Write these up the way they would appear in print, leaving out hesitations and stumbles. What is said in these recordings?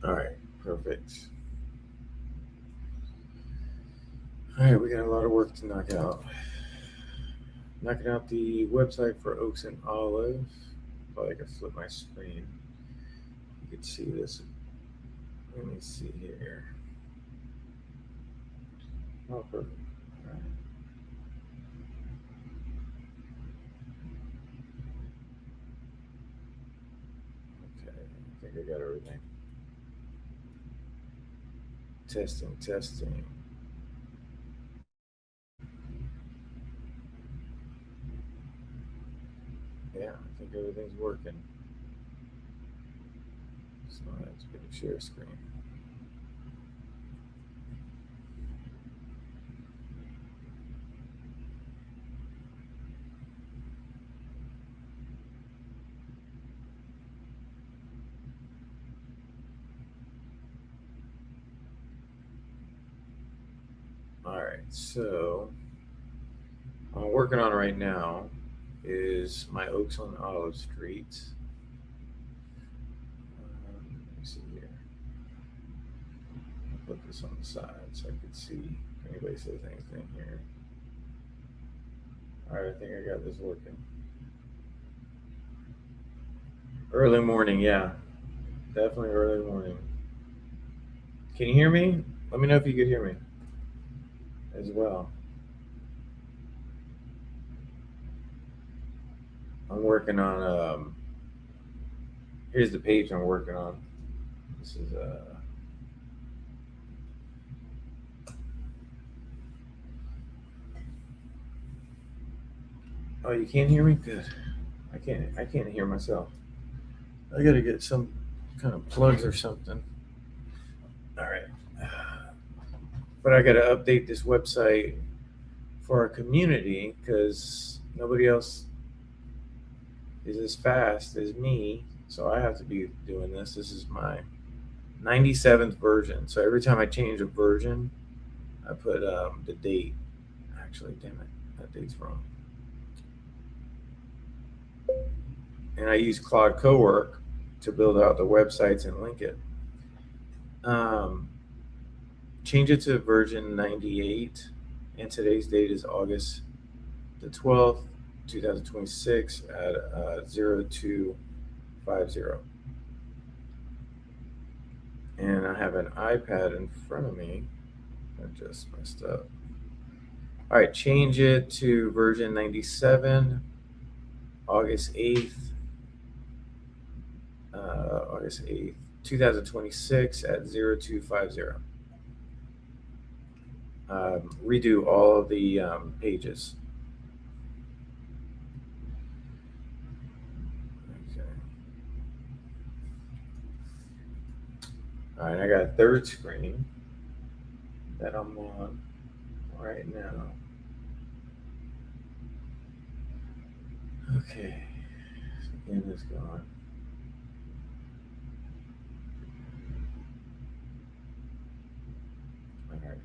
All right, perfect. All right, we got a lot of work to knock out. Knocking out the website for Oaks and Olive. Probably could flip my screen. You could see this. Let me see here. Oh, perfect. All right. Okay, I think I got everything. Testing, testing. Yeah, I think everything's working. So let's get a share screen. All right, so I'm working on right now is my Oaks on Olive Street. Let me see here. I'll put this on the side so I can see if anybody says anything here. All right, I think I got this working. Early morning, yeah, definitely early morning. Can you hear me? Let me know if you could hear me as well. I'm working on. Here's the page I'm working on. This is Oh, you can't hear me? Good. I can't. I can't hear myself. I gotta get some kind of plugs or something. All right. But I gotta update this website for our community because nobody else is as fast as me. So I have to be doing this. This is my 97th version. So every time I change a version, I put the date. Actually, damn it, that date's wrong. And I use Claude Cowork to build out the websites and link it. Um, Change it to version 98, and today's date is August the 12th, 2026 at 0250. And I have an iPad in front of me. I just messed up. All right, change it to version 97, August 8th, August 8th, 2026 at 0250. Redo all of the pages. Okay. All right, I got a third screen that I'm on right now. Okay, so again is gone. All right,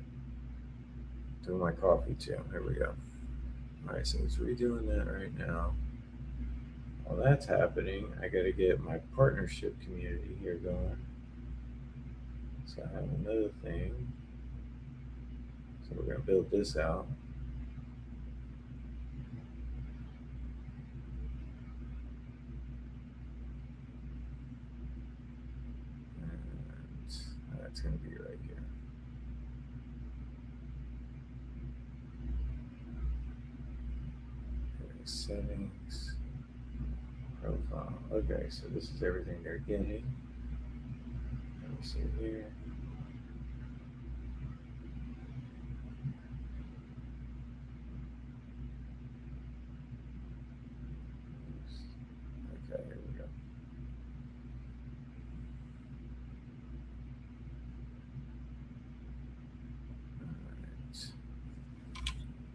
doing my coffee too. Here we go. All right, so it's redoing that right now. While that's happening, I got to get my partnership community here going. So I have another thing. So we're going to build this out. And that's going to be right here. Okay, settings, profile. Okay, so this is everything they're getting. Let me see here. Okay, here we go. Alright.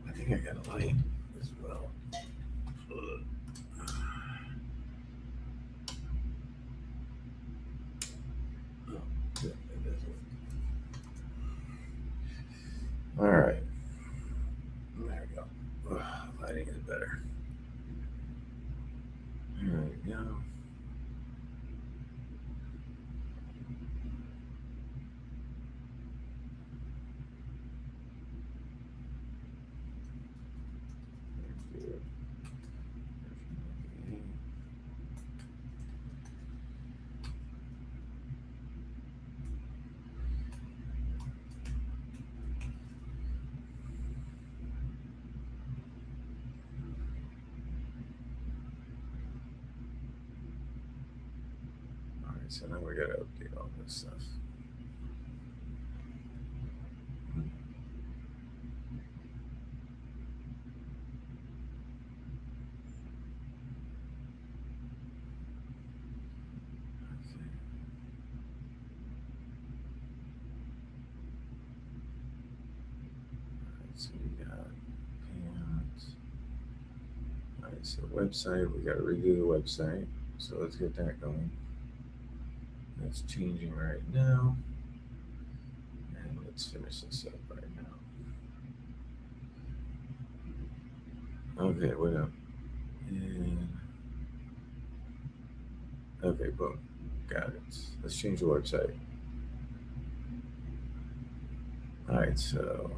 I think I got a light as well. Oh, good, it does work. All right. There we go. Lighting is better. There we go. so now we gotta update all this stuff. So we got payouts. All right, so website, we got to redo the website. So let's get that going. That's changing right now. And let's finish this up right now. Okay, what up? And okay, boom. Got it. Let's change the website. All right, so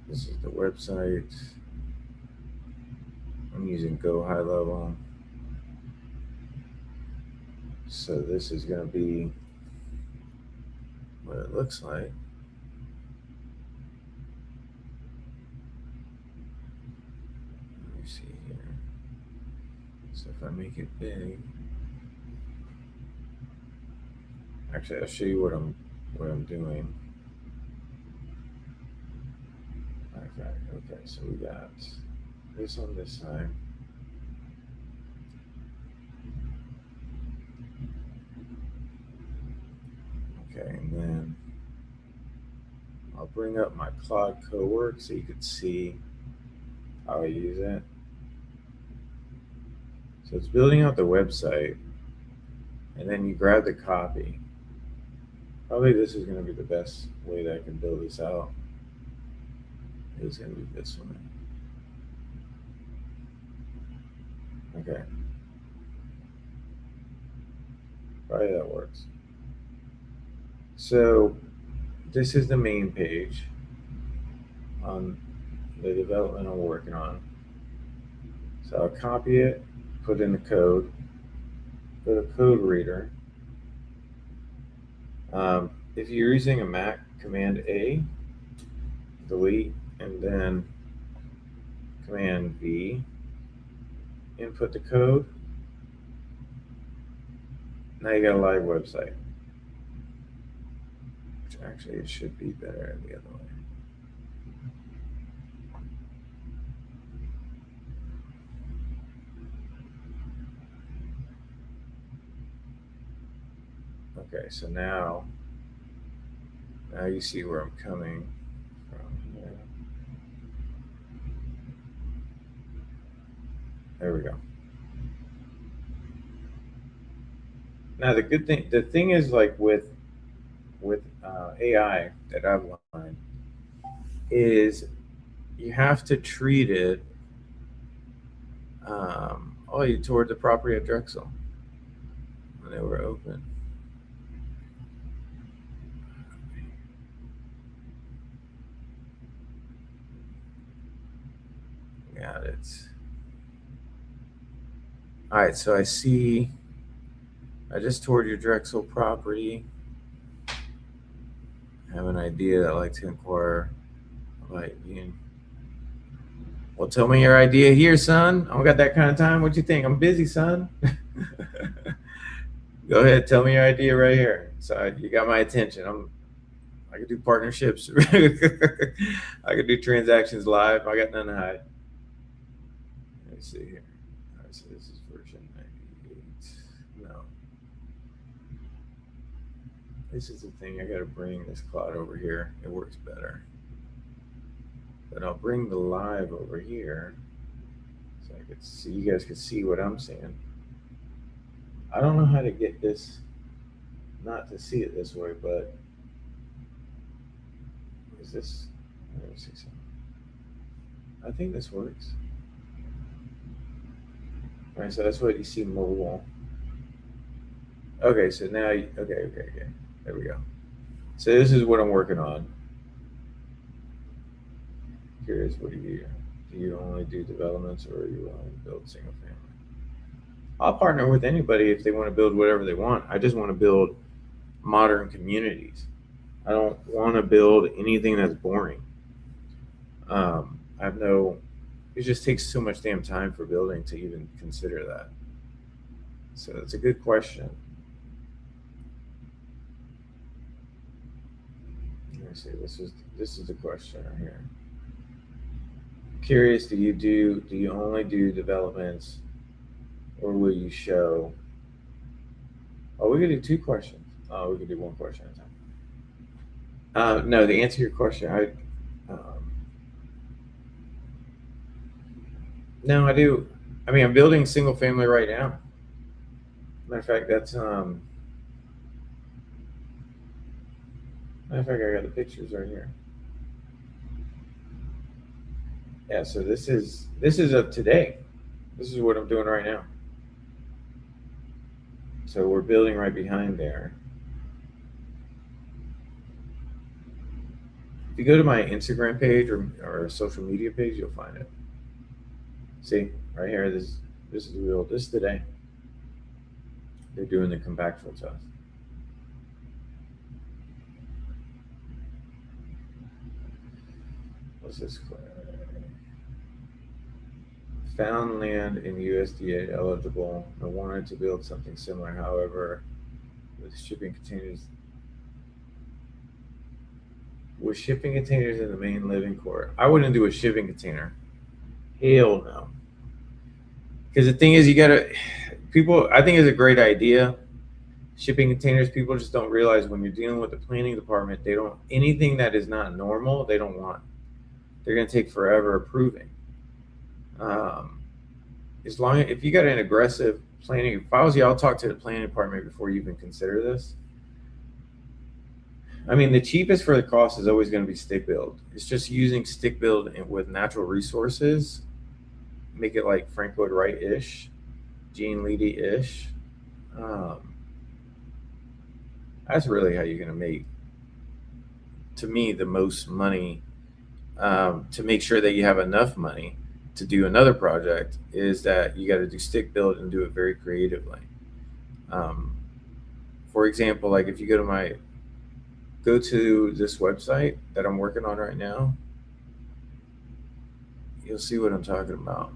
this is the website. I'm using Go High Level. So this is going to be what it looks like. Let me see here. So if I make it big, actually I'll show you what I'm doing. Okay, so we got this on this side. Okay, and then I'll bring up my Claude Cowork so you can see how I use it. So it's building out the website, and then you grab the copy. Probably this is going to be the best way that I can build this out. It's going to be this one. Okay. Probably that works. So this is the main page on the development I'm working on. So I'll copy it, put in the code, go to code reader. If you're using a Mac, Command A, delete, and then Command V, input the code. Now you got a live website. Which actually it should be better the other way. Okay, so now you see where I'm coming from here. There we go. Now the thing is, like with AI that I've learned, is you have to treat it. You toured the property at Drexel when they were open. Got it. All right, so I see. I just toured your Drexel property. I have an idea. I'd like to inquire about you. Well, tell me your idea here, son. I don't got that kind of time. What you think? I'm busy, son. Go ahead, tell me your idea right here. So you got my attention. I could do partnerships. I could do transactions live. I got nothing to hide. Let me see here. All right, so this is version 98. No. This is the thing. I got to bring this Claude over here. It works better. But I'll bring the live over here so I could see, you guys can see what I'm seeing. I don't know how to get this not to see it this way, but is this? Let me see something. I think this works. All right, so that's what you see mobile. Okay, so now, okay. There we go. So this is what I'm working on. Curious, what do you only do developments, or are you willing to build single family? I'll partner with anybody if they want to build whatever they want. I just want to build modern communities. I don't want to build anything that's boring. I have no it just takes so much damn time for building to even consider that. So it's a good question. Let me see. This is the question right here. Curious, do you only do developments, or will you show? Oh, we could do two questions. Oh, we could do one question at a time. No, to answer your question, no, I do. I mean, I'm building single family right now. Matter of fact, matter of fact, I got the pictures right here. Yeah, so this is of today. This is what I'm doing right now. So we're building right behind there. If you go to my Instagram page or social media page, you'll find it. See, right here, this is real. This is today. They're doing the compactual test. What's this? Found land in USDA eligible. I wanted to build something similar, however, with shipping containers. With shipping containers in the main living court, I wouldn't do a shipping container. Hell no. Because the thing is, you gotta people. I think it's a great idea. Shipping containers. People just don't realize when you're dealing with the planning department, they don't anything that is not normal. They don't want. They're gonna take forever approving. Um, as long as if you got an aggressive planning, if I was you, I'll talk to the planning department before you even consider this. I mean, the cheapest for the cost is always going to be stick build. It's just using stick build with natural resources, make it like Frank Lloyd Wright ish, Gene Leedy ish. Um, that's really how you're going to make, to me, the most money. To make sure that you have enough money to do another project is that you got to do stick build and do it very creatively. Um, for example, like if you go to this website that I'm working on right now, you'll see what I'm talking about.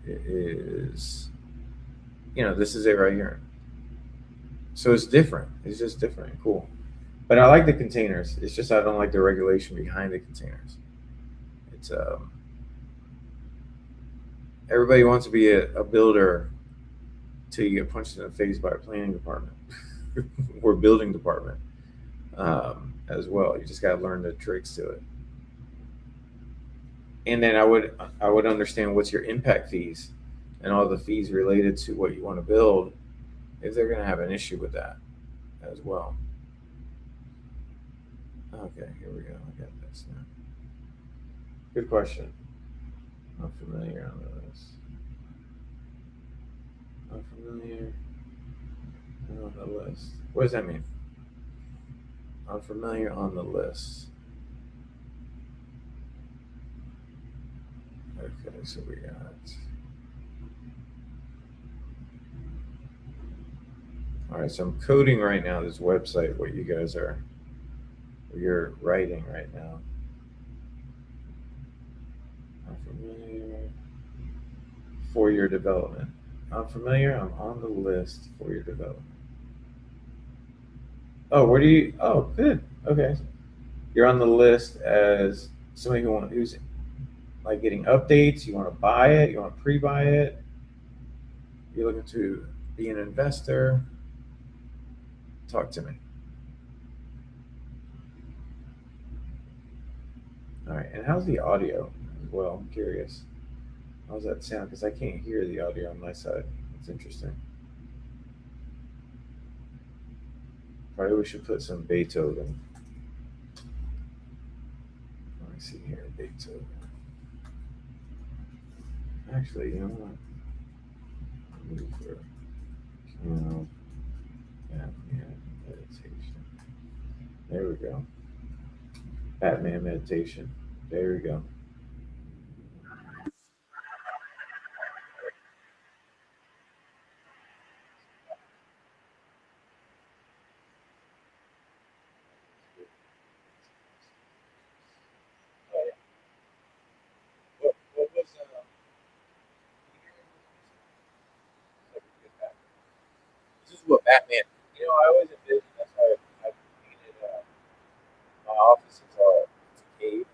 It is, this is it right here. So it's different. It's just different and cool. But I like the containers. It's just I don't like the regulation behind the containers. It's everybody wants to be a builder till you get punched in the face by a planning department or building department as well. You just got to learn the tricks to it. And then I would understand what's your impact fees and all the fees related to what you want to build if they're going to have an issue with that as well. Okay, here we go. I got this now. Good question. I'm familiar on this. I'm familiar on the list. What does that mean? I'm familiar on the list. Okay, so we got. All right, so I'm coding right now this website. What you're writing right now. I'm familiar for your development. I'm familiar. I'm on the list for your development. Oh, where do you? Oh, good. Okay, you're on the list as somebody who's like getting updates. You want to buy it. You want to pre-buy it. You're looking to be an investor. Talk to me. All right, and how's the audio as well? I'm curious. How's that sound? Because I can't hear the audio on my side. It's interesting. Probably we should put some Beethoven. Let me see here, Beethoven. Actually, you know what? Move for piano, Batman meditation. There we go. Batman meditation. There we go. to a Batman. You know, I always envisioned that's why I painted my office is it's a cave.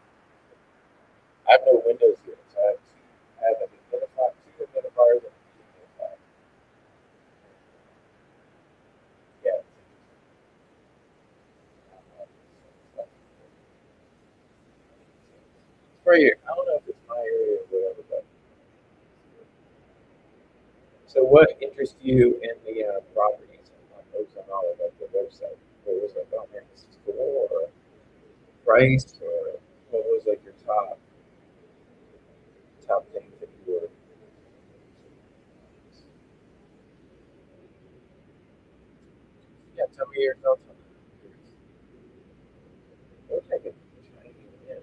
I have no windows here, so I have a humidifier, two humidifiers, and a dehumidifier. Yeah, it's right here. I don't know if it's my area or whatever, but so what interests you in the properties on Oaks and Olive, like the website? What was like, oh man, this is cool, or price, or what was like your top things that you were? Yeah, tell me your thoughts on it. Looks like it's shiny again.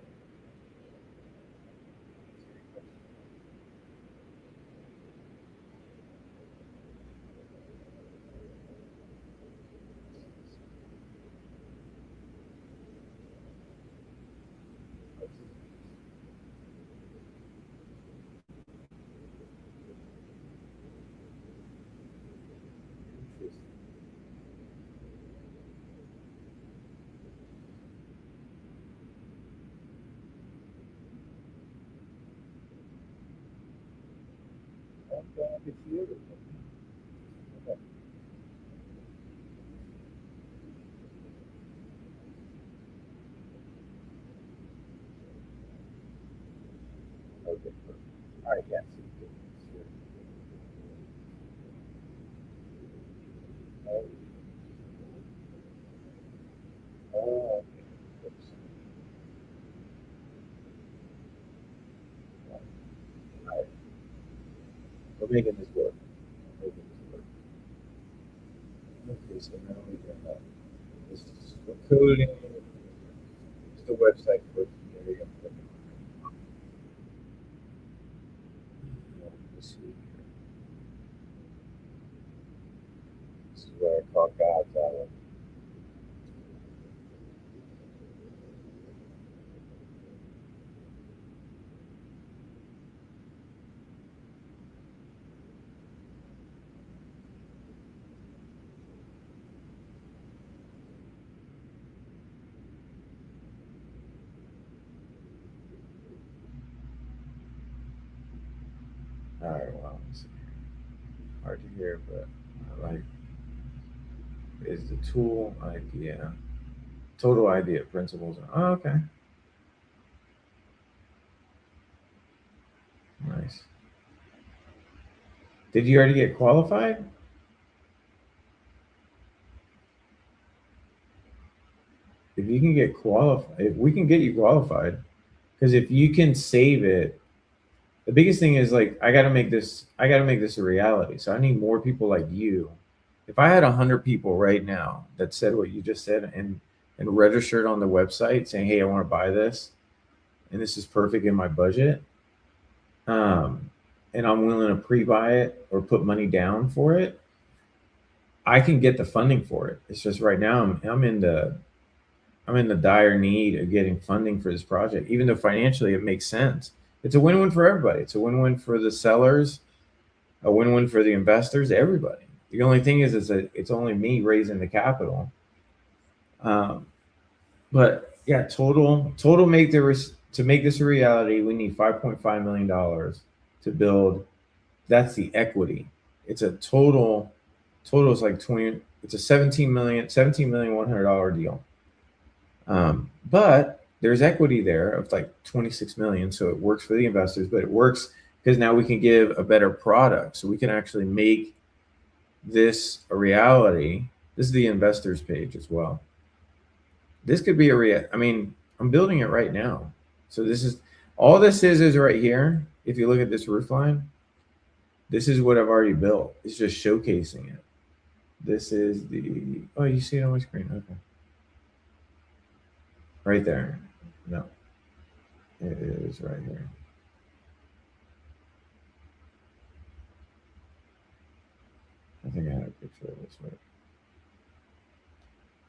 Okay, I can see it. Okay, okay, perfect. All right, yeah, see you. See you. Oh, oh, okay. Oops. All right, we're making this work. We're making this work. Okay, so now we got this is for coding. It's the website for there you go. Let's see here. This is where I call God's Island. All right, well, let's see. Hard to hear, but I like is the tool idea, total idea, principles. Oh, okay, nice. Did you already get qualified? If you can get qualified, if we can get you qualified, because if you can save it, the biggest thing is like I got to make this a reality. So I need more people like you. If I had 100 people right now that said what you just said and registered on the website saying, "Hey, I want to buy this, and this is perfect in my budget," um, and I'm willing to pre-buy it or put money down for it, I can get the funding for it. It's just right now I'm in the dire need of getting funding for this project, even though financially it makes sense. It's a win-win for everybody. It's a win-win for the sellers, a win-win for the investors, everybody. The only thing is that it's only me raising the capital. Um, but yeah, total make to make this a reality, we need $5.5 million to build. That's the equity. It's a total is like 20. It's a 17,100,000 deal. But there's equity there of like 26 million, so it works for the investors, but it works because now we can give a better product, so we can actually make this a reality. This is the investors page as well. This could be a I mean, I'm building it right now, so this is all this is right here. If you look at this roof line, this is what I've already built. It's just showcasing it. This is the oh, you see it on my screen. Okay, right there. No, it is right here. I think I had a picture of this. Right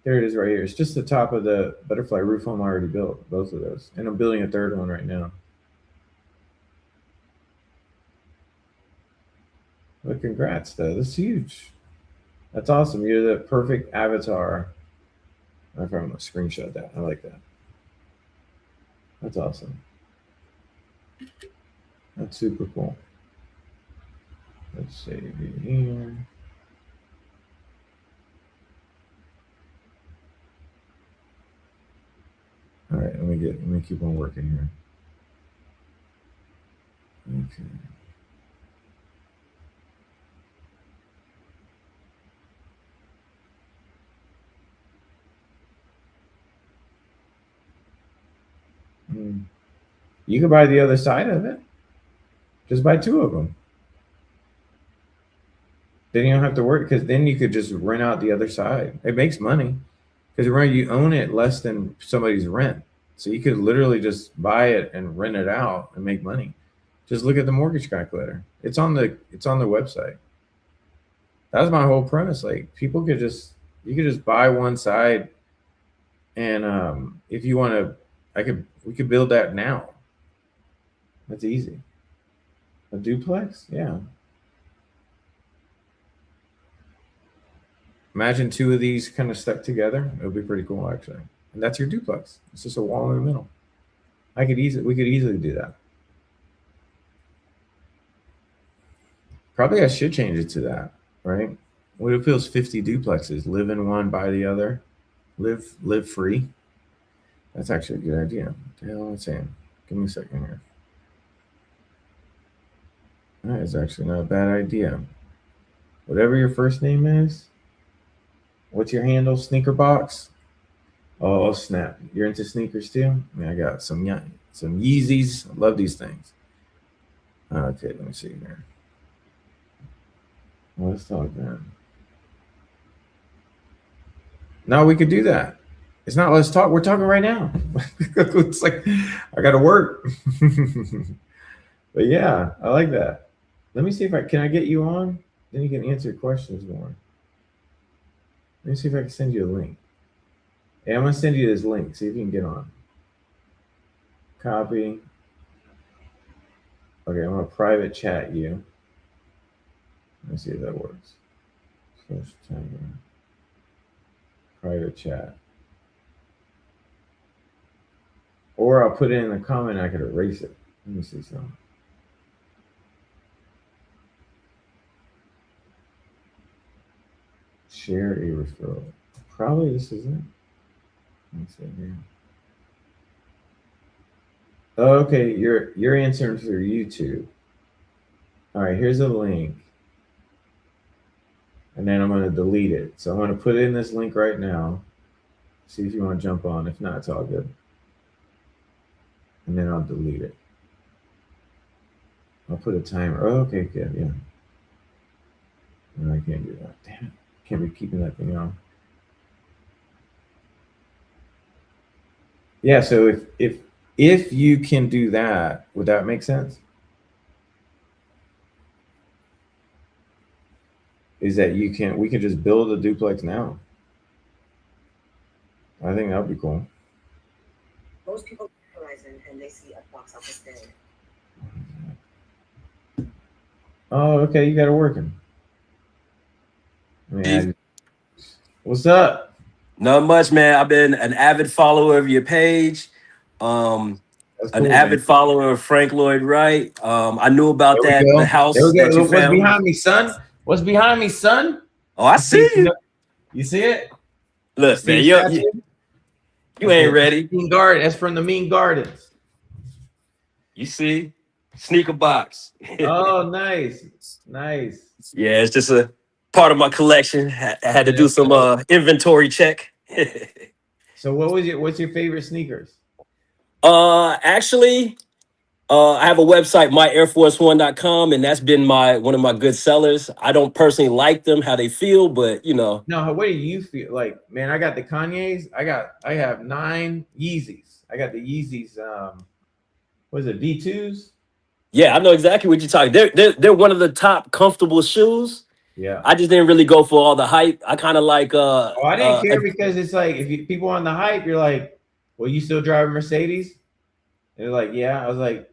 there, it is right here. It's just the top of the butterfly roof home I already built, both of those, and I'm building a third one right now. But congrats, though. That's huge. That's awesome. You're the perfect avatar. I'm gonna screenshot that. I like that. That's awesome. That's super cool. Let's save it here. All right, let me keep on working here. Okay. You can buy the other side of it. Just buy 2 of them. Then you don't have to worry, because then you could just rent out the other side. It makes money because you own it less than somebody's rent. So you could literally just buy it and rent it out and make money. Just look at the mortgage calculator. It's on the website. That was my whole premise. Like, you could just buy one side, and if you want to, we could build that now. That's easy. A duplex, yeah. Imagine 2 of these kind of stuck together. It would be pretty cool, actually. And that's your duplex. It's just a wall in the middle. We could easily do that. Probably I should change it to that, right? What if it was 50 duplexes? Live in one, buy the other, live free. That's actually a good idea. What the hell am I saying? Give me a second here. That is actually not a bad idea. Whatever your first name is, what's your handle? Sneaker Box. Oh snap! You're into sneakers too? I mean, I got some Yeezys. I love these things. Okay, let me see here. Well, let's talk then. No, we could do that. It's not let's talk. We're talking right now. It's like I got to work. But yeah, I like that. Let me see if I get you on. Then you can answer questions more. Let me see if I can send you a link. Hey, I'm gonna send you this link. See if you can get on. Copy. Okay, I'm gonna private chat you. Let me see if that works. First time. Private chat. Or I'll put it in the comment. I could erase it. Let me see something. Share a referral. Probably this is it. Let's see here. Okay, you're answering through YouTube. All right, here's a link. And then I'm going to delete it. So I'm going to put in this link right now. See if you want to jump on. If not, it's all good. And then I'll delete it. I'll put a timer. Oh, okay, good. Yeah. No, I can't do that. Damn it. Can't be keeping that thing on. Yeah, so if you can do that, would that make sense? Is that we can just build a duplex now. I think that would be cool. Most people Horizon and they see a box office day. Oh, okay, you got it working. Man, what's up? Not much, man. I've been an avid follower of your page. An avid follower of Frank Lloyd Wright. I knew about the house that you What's found. behind me, son? What's behind me, son? Oh, I see you. You see it? Look, man, you ain't ready. Mean Garden. That's from the Mean Gardens. You see, Sneaker Box. Oh, nice. Yeah, it's just a part of my collection. I had to do some inventory check. So what's your favorite sneakers? Actually, I have a website, myairforce1.com, and that's been one of my good sellers. I don't personally like them, how they feel, but you know. No, what do you feel like? Man, I got the Kanye's. I have 9 Yeezys. I got the Yeezys. What is it, V2s? Yeah, I know exactly what you're talking. They're one of the top comfortable shoes. Yeah. I just didn't really go for all the hype. I kind of like. I didn't care because it's like if people on the hype, you're like, well, you still drive a Mercedes? And they're like, yeah. I was like,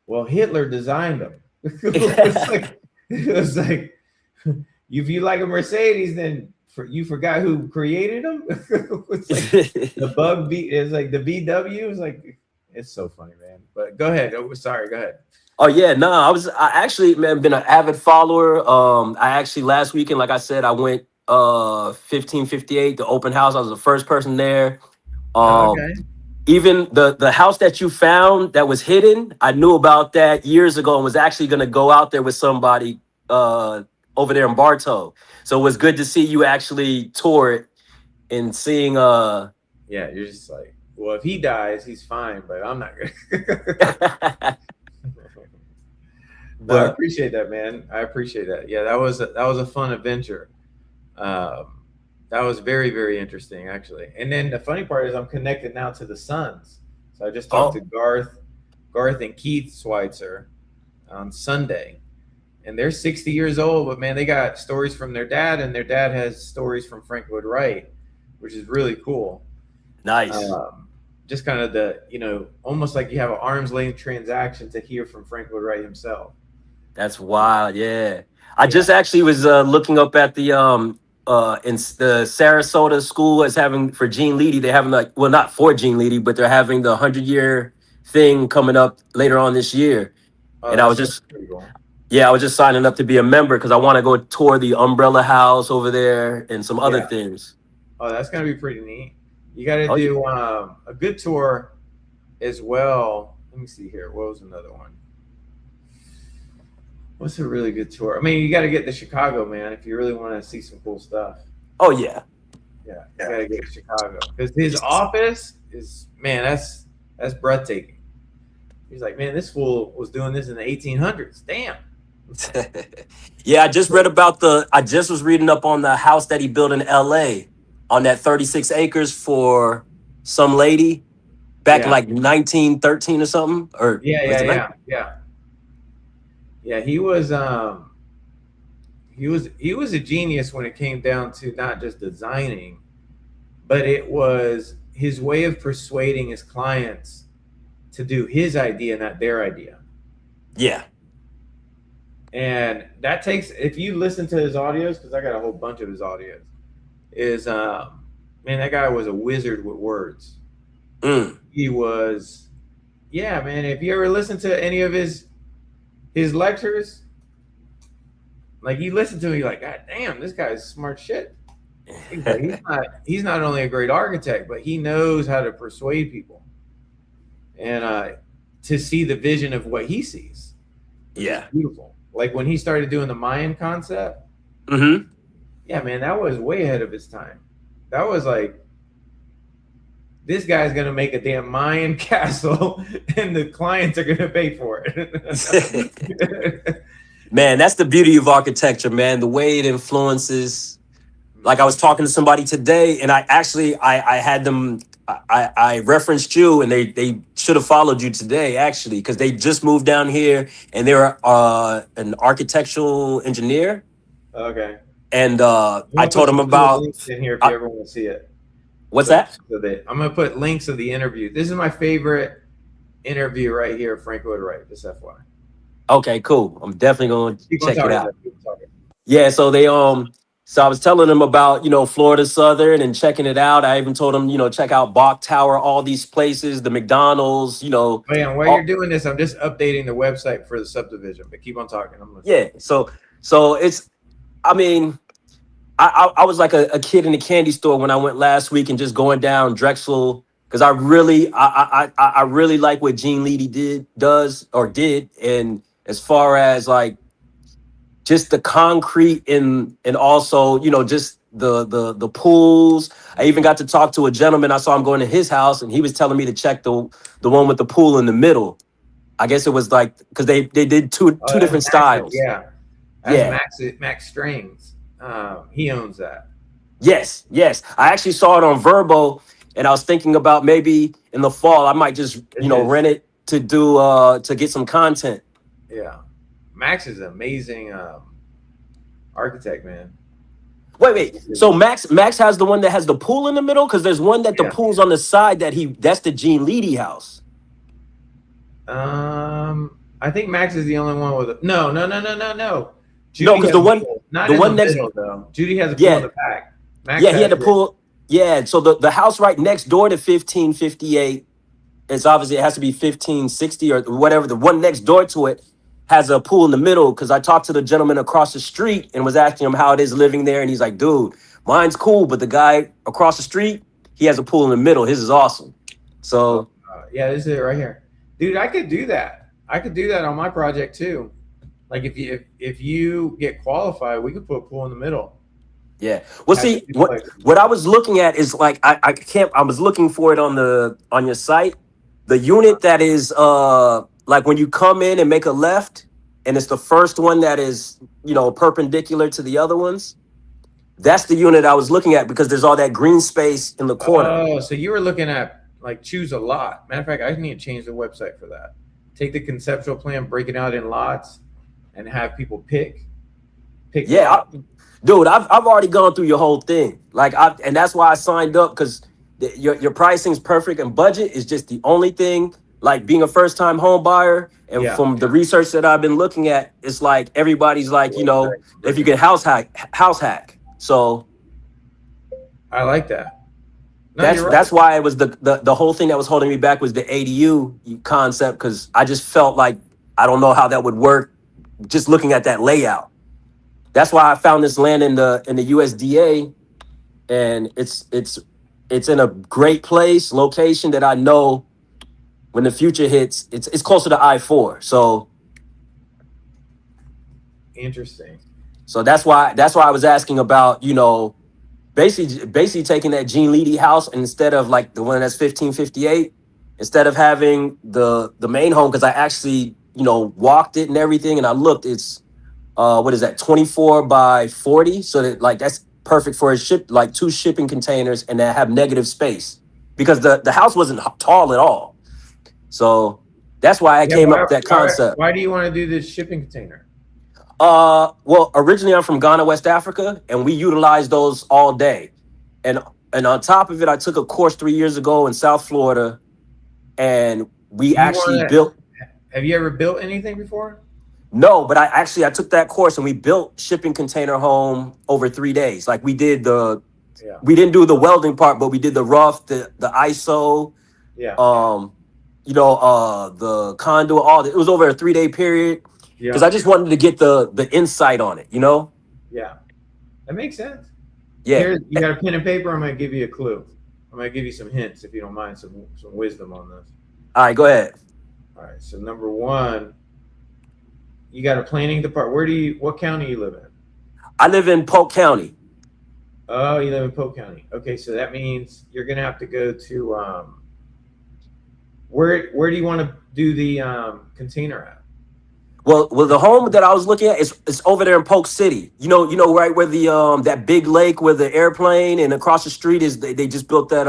well, Hitler designed them. It was like if you like a Mercedes, then you forgot who created them. It's like the bug beat is like the VW. It's like it's so funny, man. But go ahead. Oh, sorry, go ahead. Oh yeah, no, I actually, man, been an avid follower. I actually last weekend, like I said, I went 1558, the open house. I was the first person there. Okay. Even the house that you found that was hidden, I knew about that years ago and was actually gonna go out there with somebody over there in Bartow. So it was good to see you actually tour it and seeing Yeah, you're just like, well, if he dies, he's fine, but I'm not gonna. No, I appreciate that, man. I appreciate that. Yeah, that was a fun adventure. That was very, very interesting, actually. And then the funny part is I'm connected now to the Suns. So I just talked to Garth and Keith Schweitzer on Sunday. And they're 60 years old, but man, they got stories from their dad, and their dad has stories from Frank Lloyd Wright, which is really cool. Nice. Just kind of almost like you have an arm's length transaction to hear from Frank Lloyd Wright himself. That's wild. Yeah. I just actually was looking up at the in the Sarasota school is having for Gene Leedy. They're having not for Gene Leedy, but they're having the 100-year thing coming up later on this year. And I was just cool. Yeah, I was just signing up to be a member because I want to go tour the Umbrella House over there and some other things. Oh, that's gonna be pretty neat. You got to do a good tour as well. Let me see here. What was another one? What's a really good tour? I mean, you got to get to Chicago, man, if you really want to see some cool stuff. Oh yeah, yeah. You got to get to Chicago because his office is, man, that's breathtaking. He's like, man, this fool was doing this in the 1800s. Damn. Yeah, I just was reading up on the house that he built in LA on that 36 acres for some lady back in like 1913 or something. Or Yeah, he was a genius when it came down to not just designing, but it was his way of persuading his clients to do his idea, not their idea. Yeah. And that takes, if you listen to his audios, because I got a whole bunch of his audios, is man, that guy was a wizard with words. He was, yeah, man. If you ever listen to any of his lectures, like you listen to him, you're like, God damn, this guy's smart shit. He's not only a great architect, but he knows how to persuade people and to see the vision of what he sees. Yeah, beautiful. Like when he started doing the Mayan concept. Mm-hmm. Yeah, man, that was way ahead of his time. That was like, this guy's gonna make a damn Mayan castle, and the clients are gonna pay for it. Man, that's the beauty of architecture, man. The way it influences. Like I was talking to somebody today, and I had them. I referenced you, and they should have followed you today, actually, because they just moved down here, and they're an architectural engineer. Okay. And I told them about links in here if you ever want to see it. What's that? I'm gonna put links of the interview. This is my favorite interview right here, Frank Lloyd Wright. Just FYI. Okay, cool. I'm definitely gonna check it out. Yeah, so they so I was telling them about, Florida Southern and checking it out. I even told them, check out Bach Tower, all these places, the McDonald's, Oh, yeah, and while you're doing this, I'm just updating the website for the subdivision, but keep on talking. Yeah, so it's, I mean, I was like a kid in a candy store when I went last week and just going down Drexel, because I really like what Gene Leedy did. And as far as like just the concrete and also, just the pools. I even got to talk to a gentleman. I saw him going to his house, and he was telling me to check the one with the pool in the middle. I guess it was like, because they did two different styles. Yeah. That's Max Strings. He owns that. Yes. I actually saw it on Verbo, and I was thinking about maybe in the fall I might just rent it to do to get some content. Yeah, Max is an amazing architect, man. Wait. So Max has the one that has the pool in the middle, because there's one that the pool's on the side that's the Gene Leedy house. I think Max is the only one with no. No, because has the a one, pool. Not the in one the next, middle though. Judy has a pool yeah, in the back. Max yeah, he had has to it. pull. Yeah, so the house right next door to 1558, it's obviously it has to be 1560 or whatever. The one next door to it has a pool in the middle because I talked to the gentleman across the street and was asking him how it is living there, and he's like, "Dude, mine's cool, but the guy across the street, he has a pool in the middle. His is awesome." So Yeah, this is it right here, dude. I could do that. I could do that on my project too. Like if you get qualified, we could put a pool in the middle. yeah. Well, Have see, it what I was looking at is like I can't. I was looking for it on your site. The unit that is like when you come in and make a left, and it's the first one that is perpendicular to the other ones. That's the unit I was looking at because there's all that green space in the corner. Oh, so you were looking at like choose a lot. Matter of fact, I need to change the website for that. Take the conceptual plan, break it out in lots, and have people pick. Yeah, lots. dude, I've already gone through your whole thing. Like and that's why I signed up because your pricing's perfect and budget is just the only thing. Like being a first time home buyer and Yeah. from the research that I've been looking at, it's like everybody's like, if you can house hack. So I like that. No, you're right. that's why it was the whole thing that was holding me back was the ADU concept because I just felt like I don't know how that would work just looking at that layout. That's why I found this land in the USDA, and it's in a great place, location that I know when the future hits, it's closer to I-4. So Interesting. that's why I was asking about, basically taking that Gene Leedy house and instead of like the one that's 1558, instead of having the main home, because I actually, walked it and everything and I looked, it's what is that, 24 by 40? So that like that's perfect for a ship, like 2 shipping containers and that have negative space because the house wasn't tall at all. So that's why I came up with that concept. Why do you want to do this shipping container? Well, originally I'm from Ghana, West Africa, and we utilize those all day. And on top of it, I took a course 3 years ago in South Florida, and we actually built. Have you ever built anything before? No, but I took that course and we built shipping container home over 3 days. Like we did we didn't do the welding part, but we did the rough, the ISO, the conduit, it was over a 3 day period. Because I just wanted to get the insight on it, Yeah, that makes sense. Yeah. Here, you got a pen and paper? I'm going to give you a clue. I'm going to give you some hints, if you don't mind, some wisdom on this. All right, go ahead. All right, so number 1, you got a planning department. What county you live in? I live in Polk County. Oh, you live in Polk County. Okay, so that means you're going to have to go to, where do you want to do the container at? Well, the home that I was looking at is over there in Polk City. You know, right where the that big lake where the airplane and across the street is. They just built that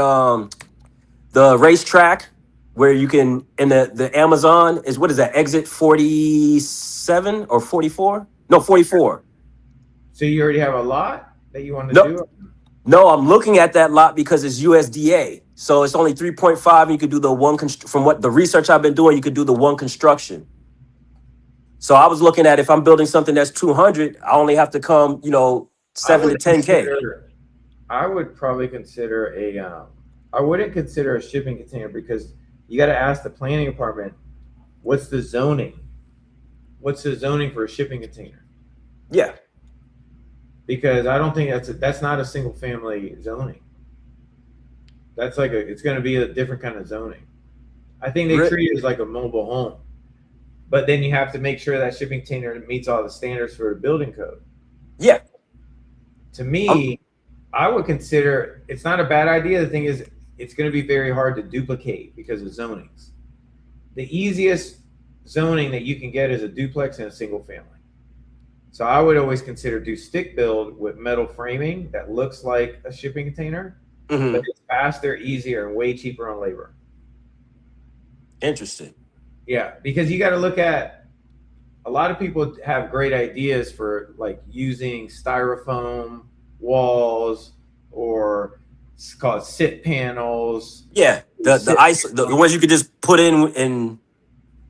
the racetrack where you can in the Amazon is, what is that, exit 47 or 44? No, 44. So you already have a lot that you want to do? No, I'm looking at that lot because it's USDA. So it's only 3.5 and you could do the one from what the research I've been doing, you could do the one construction. So I was looking at if I'm building something that's 200, I only have to come, 7 to 10K. I would probably consider I wouldn't consider a shipping container because you got to ask the planning department, what's the zoning? What's the zoning for a shipping container? Yeah. Because I don't think that's not a single family zoning. That's like it's going to be a different kind of zoning. I think they treat it as like a mobile home. But then you have to make sure that shipping container meets all the standards for the building code. Yeah. To me, I would consider it's not a bad idea. The thing is, it's going to be very hard to duplicate because of zonings. The easiest zoning that you can get is a duplex and a single family. So I would always consider do stick build with metal framing that looks like a shipping container, but it's faster, easier, and way cheaper on labor. Interesting. Yeah, because you got to look at, a lot of people have great ideas for like using styrofoam walls or it's called sit panels. Yeah, the ones you could just put in and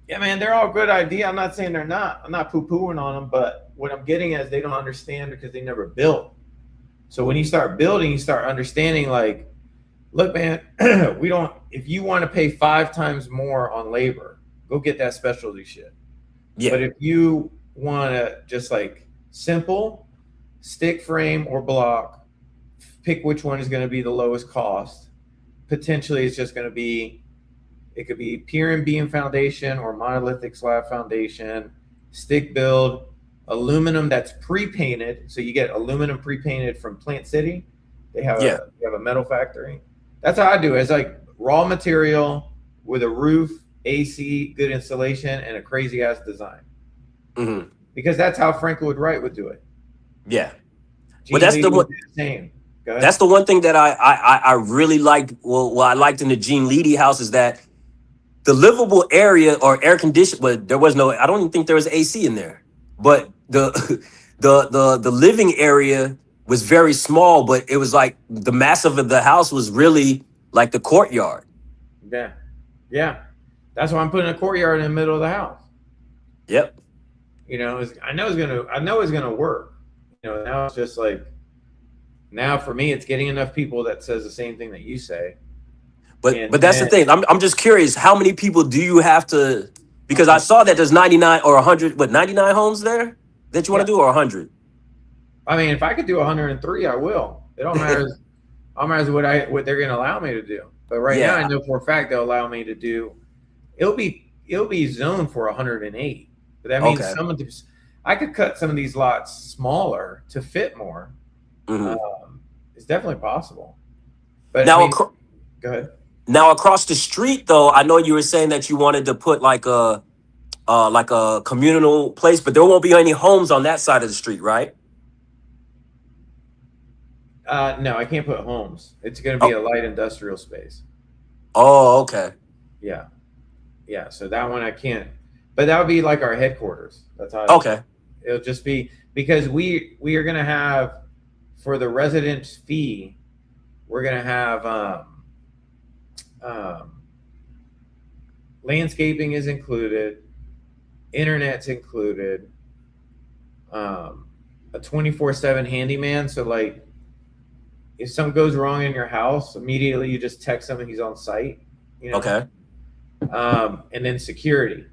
Yeah, man, they're all good idea. I'm not saying they're not. I'm not poo-pooing on them, but what I'm getting at is they don't understand because they never built. So when you start building, you start understanding like, look, man, we don't. If you want to pay 5 times more on labor, go get that specialty shit. Yeah. But if you want to just like simple stick frame or block, pick which one is going to be the lowest cost. Potentially, it's just going to be. It could be pier and beam foundation or monolithic slab foundation, stick build, aluminum that's pre-painted. So you get aluminum pre-painted from Plant City. They have a metal factory. That's how I do it. It's like raw material with a roof, AC, good installation, and a crazy ass design. Mm-hmm. Because that's how Frank Lloyd Wright would do it. Yeah. Gene But that's Lee the would one. do the same. Go ahead. That's the one thing that I really liked. Well, what I liked in the Gene Leedy house is that the livable area or air condition, but there was no. I don't even think there was AC in there. But the the living area was very small, but it was like the massive of the house was really like the courtyard. Yeah. Yeah. That's why I'm putting a courtyard in the middle of the house. Yep. You know, I know it's gonna work. You know, now it's just like now for me it's getting enough people that says the same thing that you say. But that's the thing. I'm just curious, how many people do you have to, because I saw that there's 99 or 100, 99 homes there that you want to do, or 100? I mean, if I could do 103, I will. It don't matter. All matters what they're gonna allow me to do. But right now I know for a fact they'll allow me to do it'll be zoned for 108. But that means some of these I could cut some of these lots smaller to fit more. Mm-hmm. It's definitely possible. But Now, I mean, go ahead. Now across the street, though, I know you were saying that you wanted to put like a communal place, but there won't be any homes on that side of the street, right? No, I can't put homes. It's going to be a light industrial space. Oh, okay. Yeah, yeah. So that one I can't. But that would be like our headquarters. That's how. Okay. It'll just be because we are going to have for the residence fee, we're going to have landscaping is included, internet's included, a 24/7 handyman. So like if something goes wrong in your house, immediately you just text him and he's on site. You know? Okay. And then security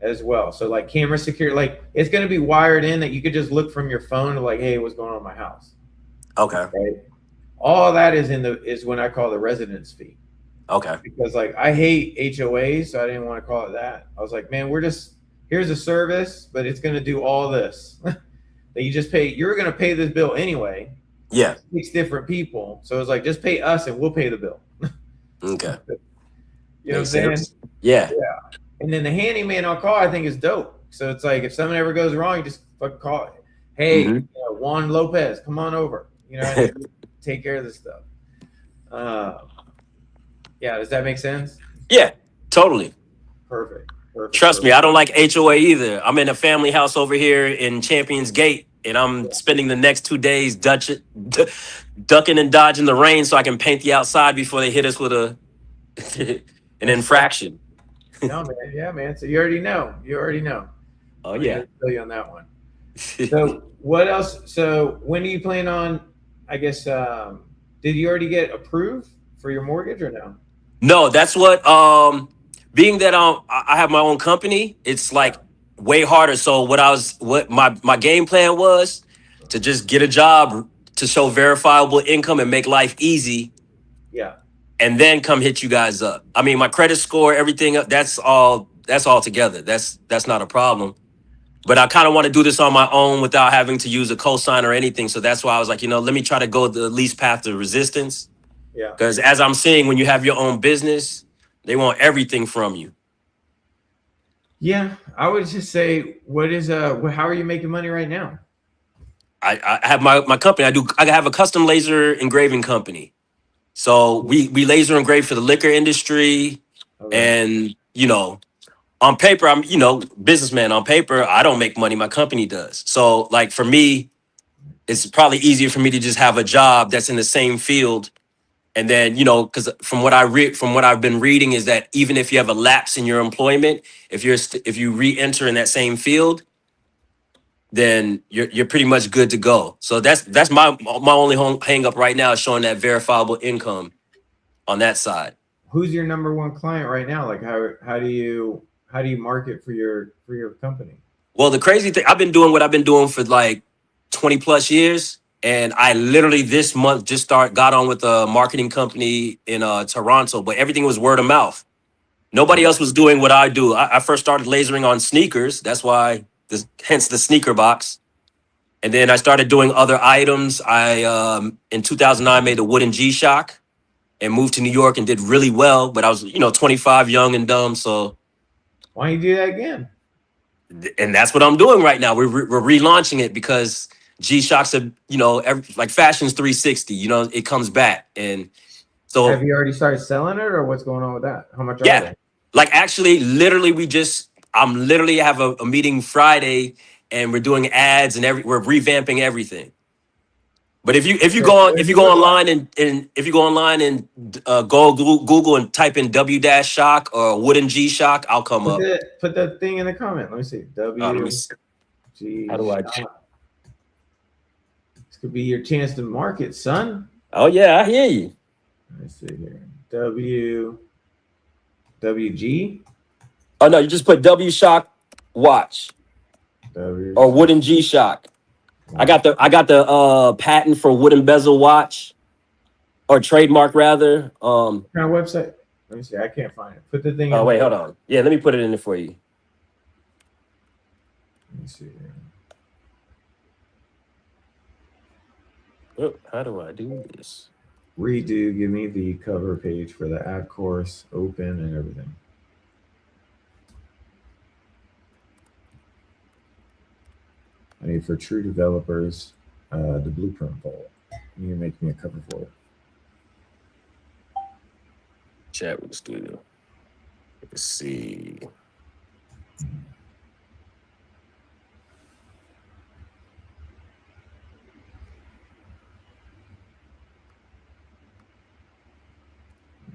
as well. So like camera security, like it's going to be wired in that you could just look from your phone to like, hey, what's going on in my house? Okay. Right. All that is when I call the residence fee. Okay. Because like I hate HOAs, so I didn't want to call it that. I was like, man, here's a service, but it's going to do all this that you just pay. You're going to pay this bill anyway. Yeah. 6 different people. So it's like, just pay us and we'll pay the bill. Okay. You know what I'm saying? Yeah. Yeah. And then the handyman on call, I think, is dope. So it's like, if something ever goes wrong, you just fucking call it. Hey, Juan Lopez, come on over. You know, take care of this stuff. Yeah, does that make sense? Yeah, totally. Perfect. Trust me, I don't like HOA either. I'm in a family house over here in Champions Gate, and I'm spending the next 2 days ducking and dodging the rain so I can paint the outside before they hit us with an infraction. No, man. Yeah, man. So you already know. Oh, yeah. I'll tell you on that one. So what else? So when do you plan on, I guess, did you already get approved for your mortgage or no? No, that's what, being that I have my own company, it's like way harder. So what my game plan was to just get a job to show verifiable income and make life easy. Yeah. And then come hit you guys up. I mean, my credit score, everything, that's all together. That's not a problem. But I kind of want to do this on my own without having to use a cosign or anything. So that's why I was like, let me try to go the least path of resistance. Yeah. Because as I'm seeing, when you have your own business, they want everything from you. Yeah, I would just say, how are you making money right now? I have my company. I have a custom laser engraving company. So we laser engrave for the liquor industry. Okay. And, on paper, I'm, businessman. On paper, I don't make money. My company does. So like for me, it's probably easier for me to just have a job that's in the same field And then, you know, because from what I read, from what I've been reading, is that even if you have a lapse in your employment, if you re-enter in that same field, then you're pretty much good to go. So that's my only hang up right now is showing that verifiable income on that side. Who's your number one client right now? Like how do you market for your company? Well, the crazy thing, I've been doing what I've been doing for like 20 plus years. And I literally this month just got on with a marketing company in Toronto, but everything was word of mouth. Nobody else was doing what I do. I first started lasering on sneakers. That's why hence the sneaker box. And then I started doing other items. I in 2009 made a wooden G-Shock and moved to New York and did really well. But I was, 25, young and dumb. So why don't you do that again? And that's what I'm doing right now. We're relaunching it because G-Shocks are, like fashion's 360. It comes back. And so have you already started selling it, or what's going on with that? How much are yeah, they? like actually, literally, I'm literally have a meeting Friday, and we're doing ads and we're revamping everything. But if you go online and go Google and type in W-Shock or wooden G-Shock, I'll come up. Put that thing in the comment. Let me see. G. How do I? This could be your chance to market, son. Oh yeah, I hear you. Let's see here. WG. Oh no, you just put W-Shock watch or wooden G-Shock. I got the patent for wooden bezel watch, or trademark rather. What kind of website? Let me see. I can't find it. Put the thing. Oh wait, hold on. Yeah, let me put it in there for you. Let me see here. Oh, how do I do this? Redo. Give me the cover page for the ad course. Open and everything. I need for true developers, the blueprint vault. You can make me a cover for it. Chat with the studio. Let's see.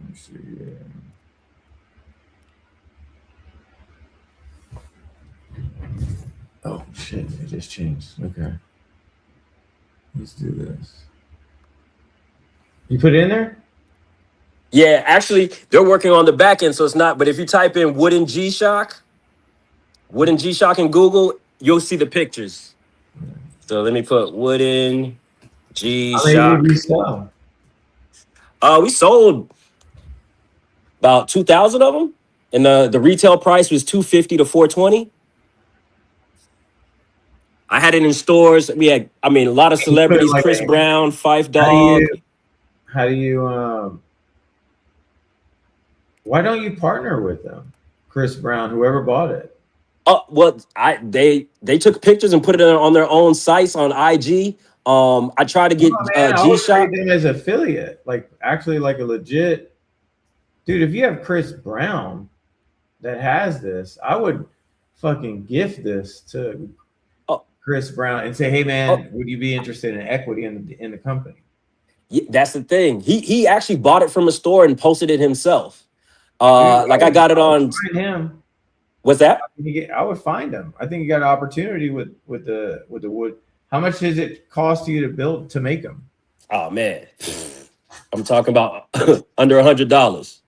Let's see. Yeah. Oh shit! It just changed. Okay. Let's do this. You put it in there? Yeah, actually, they're working on the back end, so it's not. But if you type in wooden G-Shock in Google, you'll see the pictures. So let me put wooden G-Shock. We sold about 2,000 of them, and the retail price was $250 to $420. I had it in stores. We had, a lot of celebrities: like Chris Brown, Phife Dawg. How do you why don't you partner with them? Chris Brown, whoever bought it. Oh, well, they took pictures and put it on their own sites on IG. I tried to get G-Shock them as affiliate, like actually like a legit dude. If you have Chris Brown that has this, I would fucking gift this to Chris Brown and say, hey man, would you be interested in equity in the company? Yeah, that's the thing. He actually bought it from a store and posted it himself. I got it on him. What's that? I would find him. I think you got an opportunity with the wood. How much does it cost you to make them? Oh man, I'm talking about under $100.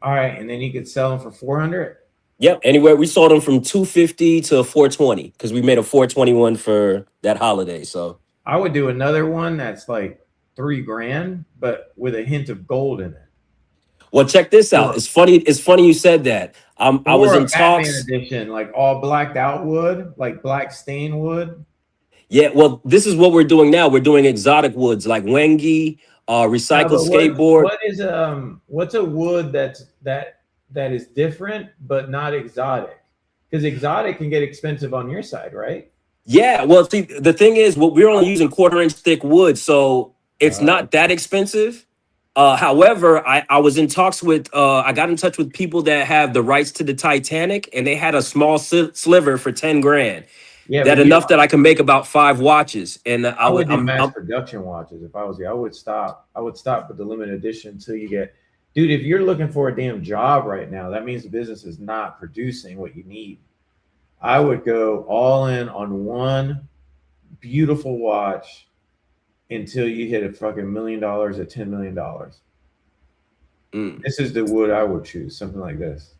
All right, and then you could sell them for 400. Yep. Anywhere we sold them from $250 to $420 because we made a $421 for that holiday. So I would do another one that's like $3,000, but with a hint of gold in it. Well, check this out. It's funny you said that. I was in talks. Edition, like all blacked out wood, like black stain wood. Yeah, well, this is what we're doing now. We're doing exotic woods like Wengi, recycled skateboard. What's a wood that is different but not exotic? Because exotic can get expensive on your side, right? Yeah. Well, see, the thing is, we're only using 1/4-inch thick wood, so it's not that expensive. However, I was in talks with, I got in touch with people that have the rights to the Titanic, and they had a small sliver for $10,000. Yeah, that but enough that I can make about 5 watches. And I would do mass production watches if I was you. I would stop with the limited edition until you get, dude. If you're looking for a damn job right now, that means the business is not producing what you need. I would go all in on one beautiful watch until you hit a fucking $1 million or $10 million. This is the wood I would choose, something like this.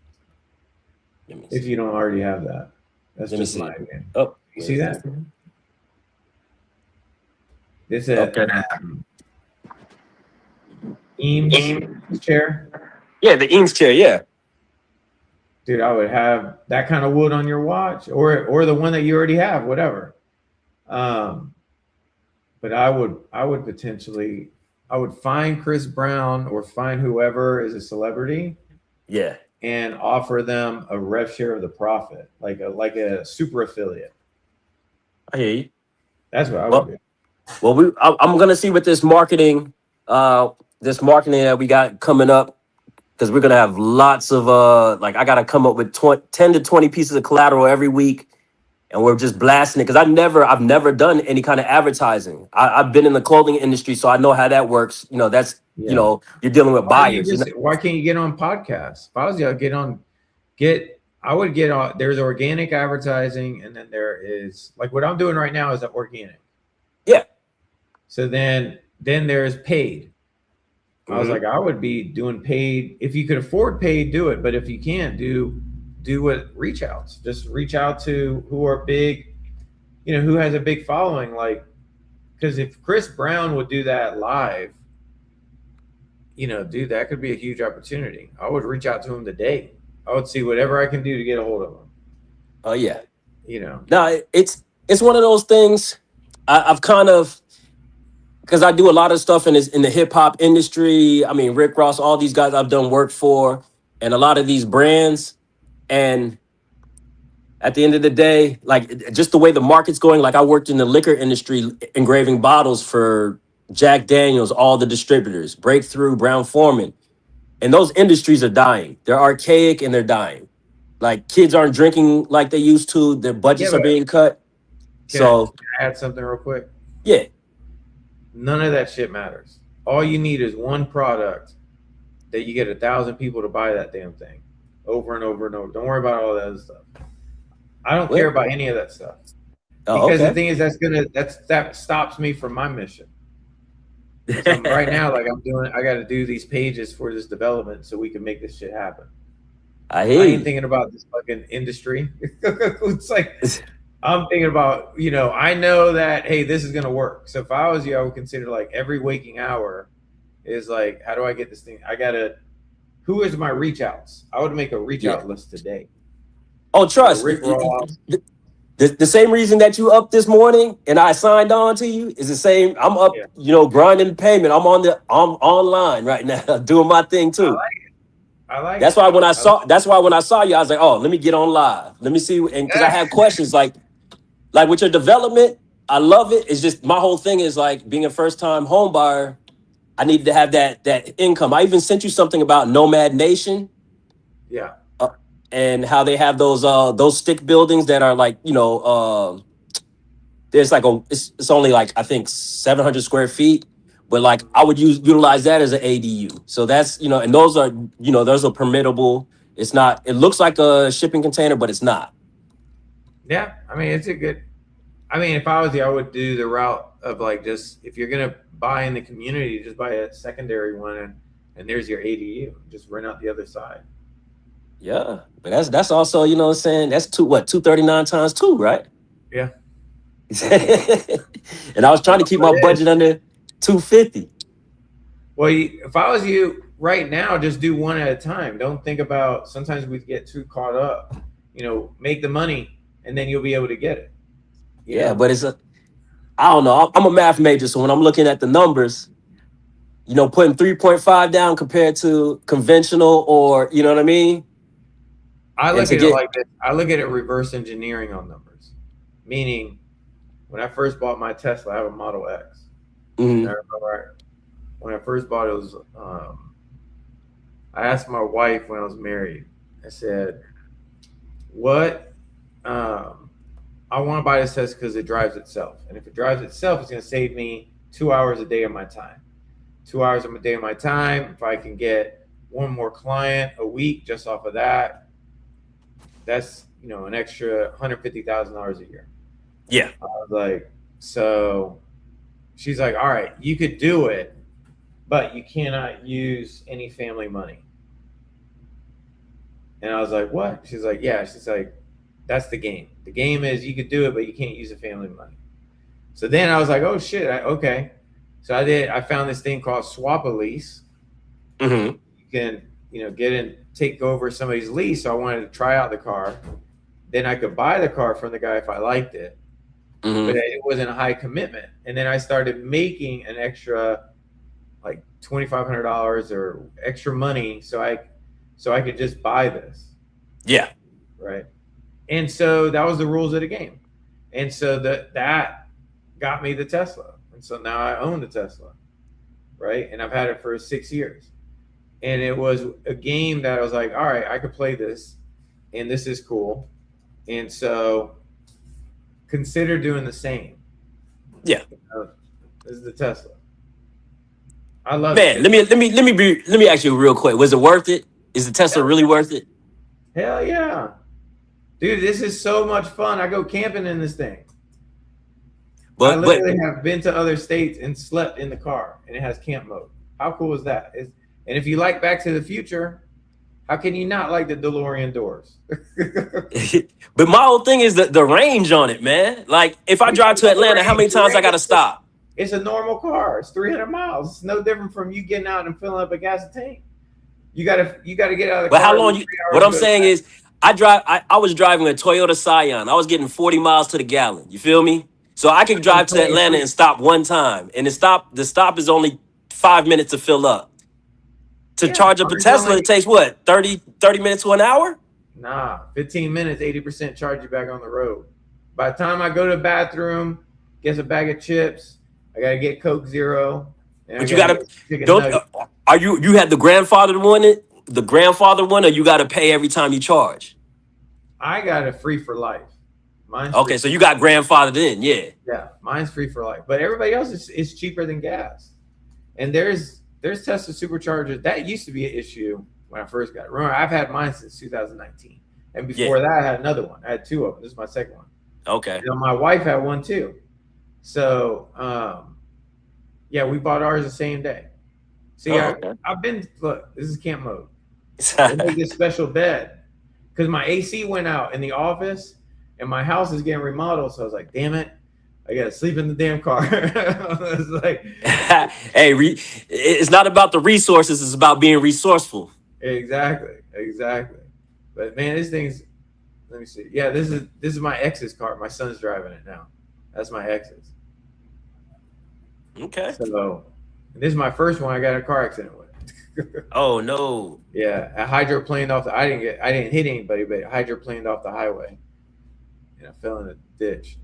If you don't already have that, that's just my opinion. Oh, you see that? This is okay. Eames chair. Yeah, the Eames chair. Yeah, dude, I would have that kind of wood on your watch, or the one that you already have, whatever. But I would potentially, I would find Chris Brown or find whoever is a celebrity. Yeah. And offer them a rev share of the profit, like a super affiliate. I hear you. That's what I would do. Well, I'm gonna see what this marketing that we got coming up, because we're gonna have lots of I gotta come up with 10 to 20 pieces of collateral every week, and we're just blasting it. Because I've never done any kind of advertising. I've been in the clothing industry, so I know how that works. That's you're dealing with buyers. Why can't you get on podcasts? If I was you, I would get on. There's organic advertising, and then there is, like, what I'm doing right now is organic. Yeah. So then there's paid. I was like, I would be doing paid. If you could afford paid, do it. But if you can't, do what reach outs. Just reach out to who are big, who has a big following. Like, because if Chris Brown would do that live, dude, that could be a huge opportunity. I would reach out to him today. I would see whatever I can do to get a hold of him. Oh yeah. No, it's one of those things. I've kind of, because I do a lot of stuff in the hip hop industry. I mean, Rick Ross, all these guys I've done work for, and a lot of these brands. And at the end of the day, like, just the way the market's going, like, I worked in the liquor industry engraving bottles for Jack Daniels, all the distributors, Breakthrough, Brown-Forman. And those industries are dying. They're archaic and they're dying. Like, kids aren't drinking like they used to. Their budgets are being cut. Can I add something real quick? Yeah. None of that shit matters. All you need is one product that you get 1,000 people to buy that damn thing over and over and over. Don't worry about all that other stuff. I don't care about any of that stuff. Because the thing is, that stops me from my mission. So right now, like, I got to do these pages for this development so we can make this shit happen. I ain't thinking about this fucking industry. It's like, I'm thinking about, I know that, hey, this is going to work. So if I was you, I would consider, like, every waking hour is like, how do I get this thing? Who is my reach outs? I would make a reach out list today. Oh, trust. Rick Ross. The same reason that you up this morning and I signed on to you is the same. I'm up, grinding payment. I'm online right now doing my thing too. I like it. That's why when I saw you, I was like, oh, let me get on live. Let me see. And because I have questions like with your development, I love it. It's just, my whole thing is, like, being a first time home buyer, I needed to have that income. I even sent you something about Nomad Nation. Yeah. And how they have those stick buildings that are like, there's like it's only like, I think 700 square feet, but like I would utilize that as an ADU. So that's, and those are permittable. It's not, it looks like a shipping container, but it's not. Yeah. I mean, if I was you, I would do the route of, like, just, if you're going to buy in the community, just buy a secondary one and there's your ADU. Just rent out the other side. Yeah, but that's also, what I'm saying, that's 239 times 2, right? Yeah. And I was trying to keep my budget under 250. Well, if I was you right now, just do one at a time. Don't think about, sometimes we get too caught up, make the money and then you'll be able to get it. Yeah, but I don't know. I'm a math major, so when I'm looking at the numbers, putting 3.5 down compared to conventional, or, you know what I mean? I look at it like this. I look at it reverse engineering on numbers. Meaning, when I first bought my Tesla, I have a Model X. Mm-hmm. I remember when I first bought it, was I asked my wife when I was married. I said, "What?" I I want to buy this Tesla because it drives itself. And if it drives itself, it's going to save me 2 hours a day of my time. 2 hours a day of my time. If I can get one more client a week just off of that, that's, an extra $150,000 a year. Yeah. I was like, so she's like, all right, you could do it, but you cannot use any family money. And I was like, what? She's like, yeah. She's like, that's the game. The game is you could do it, but you can't use the family money. So then I was like, oh shit, okay. So I found this thing called Swap a Lease. Mm-hmm. You can, get in, take over somebody's lease. So I wanted to try out the car. Then I could buy the car from the guy if I liked it. Mm-hmm. But it wasn't a high commitment. And then I started making an extra like $2,500 or extra money so I could just buy this. Yeah. Right. And so that was the rules of the game. And so that got me the Tesla. And so now I own the Tesla. Right. And I've had it for 6 years. And it was a game that I was like, all right, I could play this and this is cool. And so consider doing the same. Yeah. This is the Tesla. I love Man, it. let me ask you real quick. Was it worth it? Is the Tesla really worth it? Hell yeah. Dude, this is so much fun. I go camping in this thing. I literally have been to other states and slept in the car, and it has camp mode. How cool is that? And if you like Back to the Future, how can you not like the DeLorean doors? But my whole thing is the range on it, man. Like if I drive to Atlanta, how many times I got to stop? It's a normal car. It's 300 miles. It's no different from you getting out and filling up a gas tank. You gotta get out of the car. But how long what I'm saying is I was driving a Toyota Scion. I was getting 40 miles to the gallon. You feel me? So I could drive to Atlanta and stop one time. And the stop is only 5 minutes to fill up. To charge up a Tesla, it takes what, 30 minutes to an hour? Nah, 15 minutes, 80% charge you back on the road. By the time I go to the bathroom, get a bag of chips, I gotta get Coke Zero. But you gotta you had the grandfather one, or you gotta pay every time you charge? I got it free for life. Mine's okay, free. So you got grandfathered in, yeah. Yeah, mine's free for life. But everybody else is cheaper than gas. And there's Tesla superchargers. That used to be an issue when I first got it. Remember, I've had mine since 2019. And before that, I had another one. I had two of them. This is my second one. Okay. My wife had one too. So, yeah, we bought ours the same day. See, I've been, look, this is camp mode. I made this special bed because my AC went out in the office and my house is getting remodeled. So I was like, damn it, I got to sleep in the damn car. It's like, hey, it's not about the resources. It's about being resourceful. Exactly. But man, this thing's, let me see. Yeah, this is my ex's car. My son's driving it now. That's my ex's. Okay. So this is my first one I got in a car accident with. Oh no. Yeah, I hydroplaned off I didn't hit anybody, but I hydroplaned off the highway. And I fell in a ditch.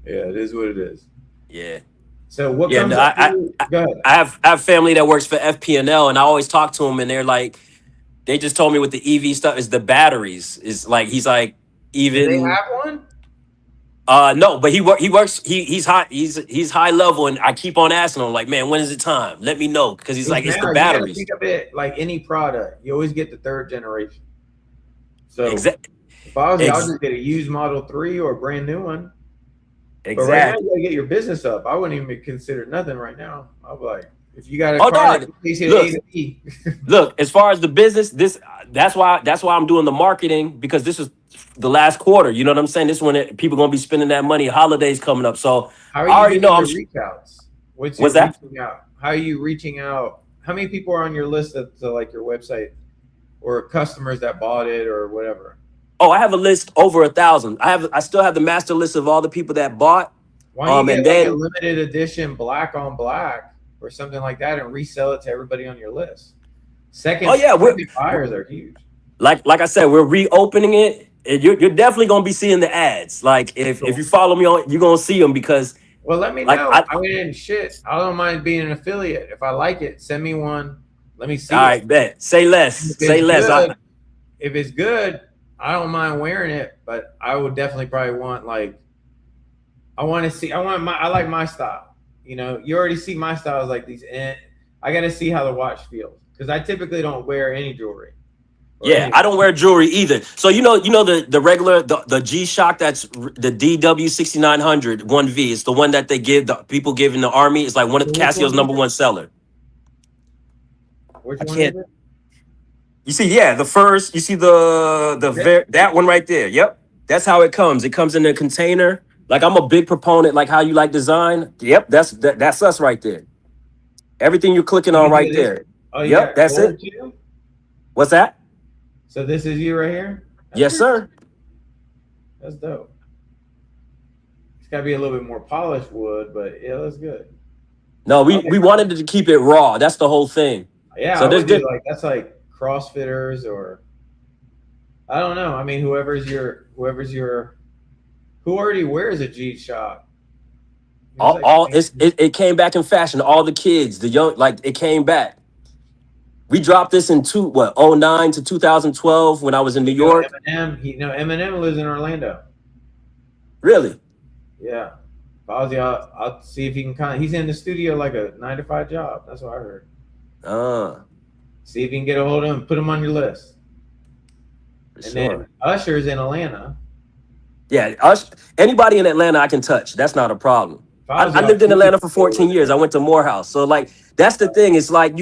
Yeah, it is what it is. Yeah. So what go ahead. I have family that works for FP&L, and I always talk to them, and they're like, they just told me with the EV stuff is the batteries is like, he's like, even. Do they have one? No, but he's high level, and I keep on asking him like, man, when is it time? Let me know, because he's like, it's the batteries. Think of it like any product. You always get the third generation. So if I was, I'll just get a used Model 3 or a brand new one. Exactly. But right now, you gotta get your business up. I wouldn't even consider nothing right now. I'll be like, if you got look, as far as the business, that's why I'm doing the marketing, because this is the last quarter. You know what I'm saying? This is when people gonna be spending that money. Holidays coming up, so I already know I'm reach outs. What's that? Out? How are you reaching out? How many people are on your list to like your website, or customers that bought it or whatever? Oh, I have a list over 1,000. I still have the master list of all the people that bought. Why don't you get a limited edition black on black or something like that and resell it to everybody on your list? Second, buyers are huge. Like I said, we're reopening it. And you're definitely gonna be seeing the ads. Like if you follow me on, you're gonna see them, because. Well, let me know. I mean, shit, I don't mind being an affiliate. If I like it, send me one. Let me see. All right, bet. Say less. If it's good, I don't mind wearing it, but I would definitely probably want I want to see. I like my style. You know, you already see my style is like these, and I got to see how the watch feels because I typically don't wear any jewelry. Yeah, I don't wear jewelry either. So you know the regular the G-Shock, that's the DW6900 1V. It's the one that they give the people give in the army. It's like one of Which Casio's one is #1 seller. Which I one can't. is it? You see, yeah, the first. You see that one right there. Yep, that's how it comes. It comes in a container. Like I'm a big proponent, like how you like design. Yep, that's us right there. Everything you're clicking on right there. Oh, you Yep, got that's gold it. too? What's that? So this is you right here? Yes, sir. That's dope. It's got to be a little bit more polished wood, but yeah, that's good. No, we wanted to keep it raw. That's the whole thing. Yeah, So I there's would do good. that's like CrossFitters or I don't know. I mean, who already wears a G-Shock? It came back in fashion. All the kids, the young, like it came back. We dropped this in 09 to 2012 when I was in New York. Eminem lives in Orlando. Really? Yeah. If I was you, I'll see if he can he's in the studio like a 9 to 5 job. That's what I heard. See if you can get a hold of him, put him on your list. Then Usher's in Atlanta. Yeah, anybody in Atlanta I can touch. That's not a problem. I lived in Atlanta for 14 years. I went to Morehouse. So like that's the thing. It's like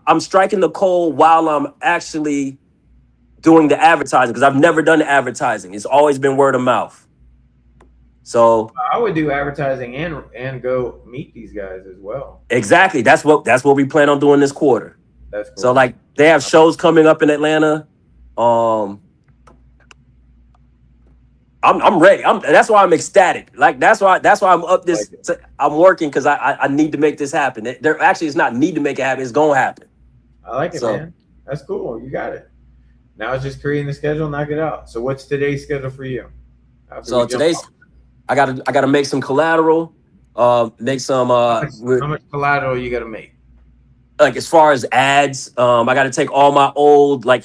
I'm striking the coal while I'm actually doing the advertising because I've never done the advertising. It's always been word of mouth. So I would do advertising and go meet these guys as well. Exactly. That's what we plan on doing this quarter. That's cool. So like they have shows coming up in Atlanta. I'm ready. That's why I'm ecstatic. Like that's why I'm up this. I'm working because I need to make this happen. There actually, it's not need to make it happen. It's gonna happen. I like it, man. That's cool. You got it. Now it's just creating the schedule, knock it out. So what's today's schedule for you? So today's, I gotta make some collateral. Make some. How much collateral you gotta make? Like as far as ads, I gotta take all my old I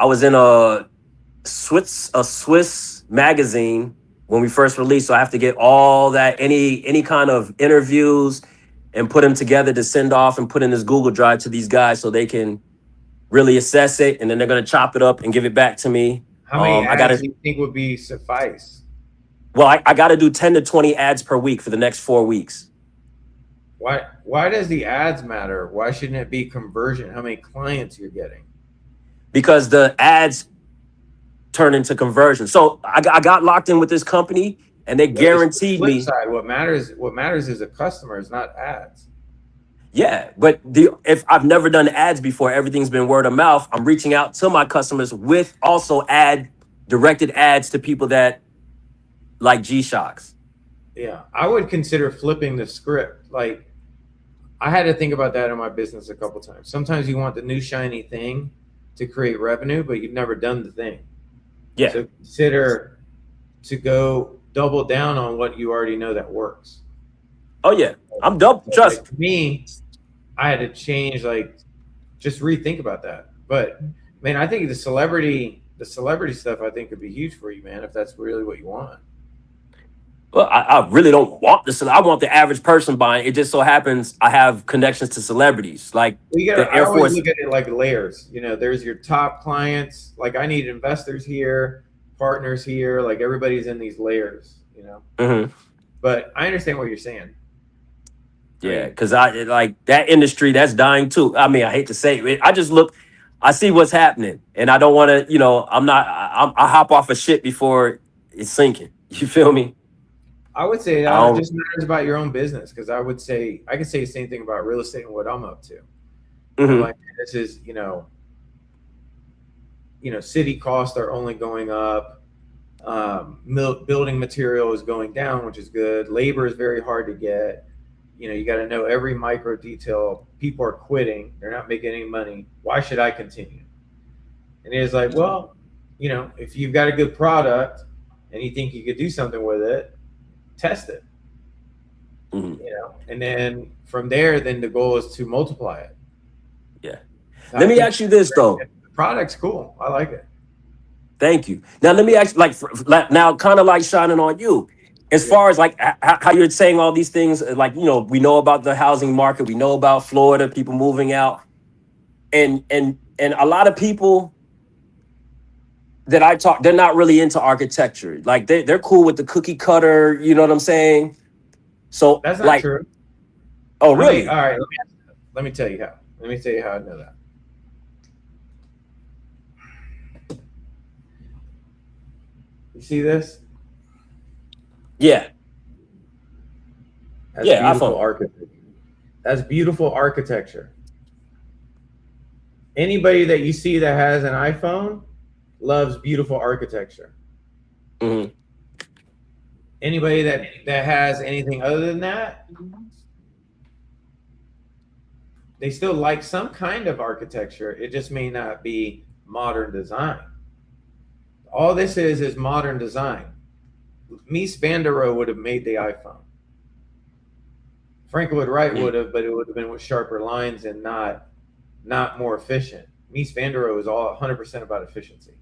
was in a Swiss magazine when we first released, so I have to get all that any kind of interviews and put them together to send off and put in this Google Drive to these guys so they can really assess it, and then they're gonna chop it up and give it back to me. How many ads do you think would be suffice? Well, I got to do 10 to 20 ads per week for the next 4 weeks. Why does the ads matter? Why shouldn't it be conversion? How many clients you're getting? Because the ads turn into conversion. So I got locked in with this company, and they guaranteed me. Side, what matters is a customer, it's not ads. Yeah, but if I've never done ads before, everything's been word of mouth. I'm reaching out to my customers with also directed ads to people that like G-Shocks. Yeah, I would consider flipping the script. Like, I had to think about that in my business a couple times. Sometimes you want the new shiny thing to create revenue, but you've never done the thing. Yeah. So consider to go double down on what you already know that works. Oh yeah, I'm double. Trust like me, I had to change, just rethink about that. But man, I think the celebrity stuff, I think could be huge for you, man, if that's really what you want. Well, I really don't want this. I want the average person buying. It just so happens I have connections to celebrities, like the Air Force. I always look at it like layers. You know, there's your top clients. Like I need investors here, partners here. Like everybody's in these layers. You know. Mm-hmm. But I understand what you're saying. Yeah, because I like that industry that's dying too. I mean, I hate to say it. I see what's happening, and I don't want to. You know, I hop off a shit before it's sinking. You feel me? I would say that it just matters about your own business, because I could say the same thing about real estate and what I'm up to. Mm-hmm. Like this is, city costs are only going up. Building material is going down, which is good. Labor is very hard to get. You got to know every micro detail. People are quitting. They're not making any money. Why should I continue? And it's like, well, if you've got a good product and you think you could do something with it, test it. Mm-hmm. And then from there, then the goal is to multiply it. Yeah. Let me ask you this though. product's cool. I like it. Thank you. Now let me ask, now kind of like shining on you, as Yeah. far as like how you're saying all these things. Like, we know about the housing market, we know about Florida, people moving out, and a lot of people that I talk, they're not really into architecture. Like they're cool with the cookie cutter. You know what I'm saying? So That's not like, true. oh I mean, really? all right. Let me tell you how. Let me tell you how I know that. You see this? Yeah, That's yeah, beautiful iPhone. architecture. That's beautiful architecture. Anybody that you see that has an iPhone loves beautiful architecture. Hmm. Anybody that has anything other than that, they still like some kind of architecture. It just may not be modern design. All this is modern design. Mies van der Rohe would have made the iPhone. Frank Lloyd Wright would have, but it would have been with sharper lines and not more efficient. Mies van der Rohe is all 100% about efficiency.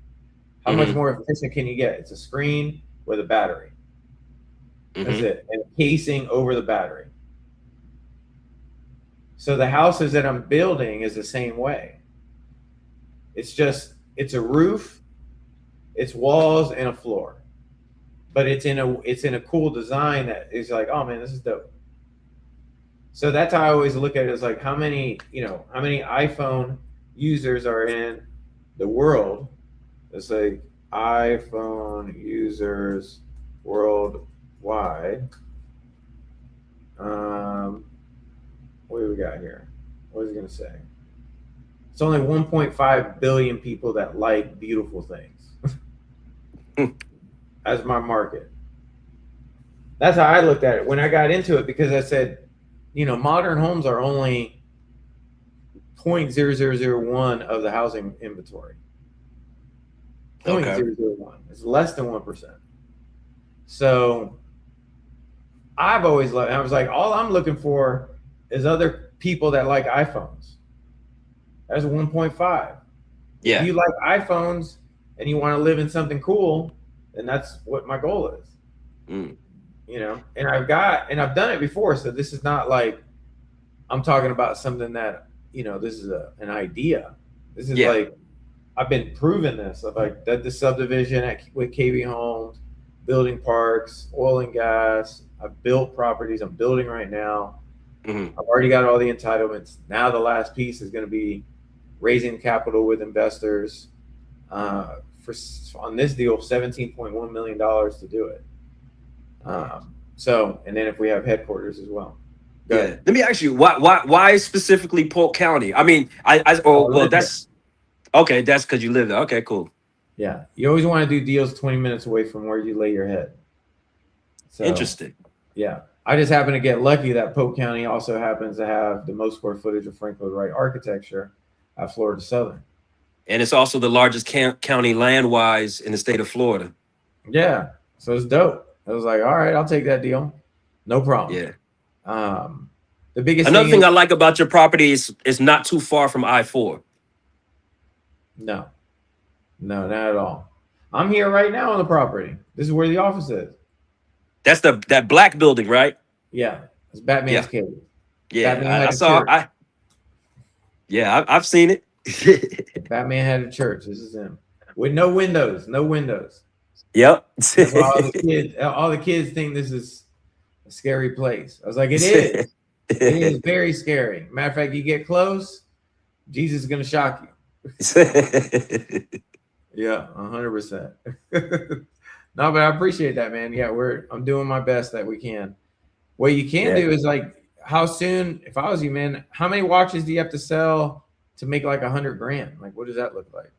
How much more efficient can you get? It's a screen with a battery. That's it. And casing over the battery. So the houses that I'm building is the same way. It's a roof, it's walls and a floor. But it's in a cool design that is like, oh man, this is dope. So that's how I always look at it, as like how many iPhone users are in the world. It's like iPhone users worldwide. What do we got here? What is it going to say? It's only 1.5 billion people that like beautiful things. That's my market. That's how I looked at it when I got into it, because I said, modern homes are only 0.0001 of the housing inventory. 0.001. It's less than 1%. So I've always loved, I was like, all I'm looking for is other people that like iPhones. That's 1.5. Yeah. If you like iPhones and you want to live in something cool, then that's what my goal is. And I've done it before. So this is not like I'm talking about something that, this is an idea. This is like, I've been proving this. I've like did the subdivision with KB Homes, building parks, oil and gas. I've built properties. I'm building right now. I've already got all the entitlements. Now the last piece is going to be raising capital with investors on this deal, $17.1 million to do it. And then if we have headquarters as well. Yeah. Let me ask you, why specifically Polk County? I mean, that's okay. That's because you live there. Okay, cool. Yeah, you always want to do deals 20 minutes away from where you lay your head. So, interesting. Yeah, I just happen to get lucky that Polk County also happens to have the most square footage of Frank Lloyd Wright architecture at Florida Southern. And it's also the largest county land-wise in the state of Florida. Yeah, so it's dope. I was like, all right, I'll take that deal. No problem. Yeah. The biggest Another thing I like about your property is it's not too far from I-4. No, not at all. I'm here right now on the property. This is where the office is. That's that black building, right? Yeah, it's Batman's cave. Yeah, Batman I saw. I've seen it. Batman had a church. This is him with no windows. No windows. Yep. all the kids think this is a scary place. I was like, it is. It is very scary. Matter of fact, you get close, Jesus is gonna shock you. Yeah, 100%. No, but I appreciate that, man. Yeah, I'm doing my best that we can. What you can do is like, how soon? If I was you, man, how many watches do you have to sell to make like $100,000? Like, what does that look like?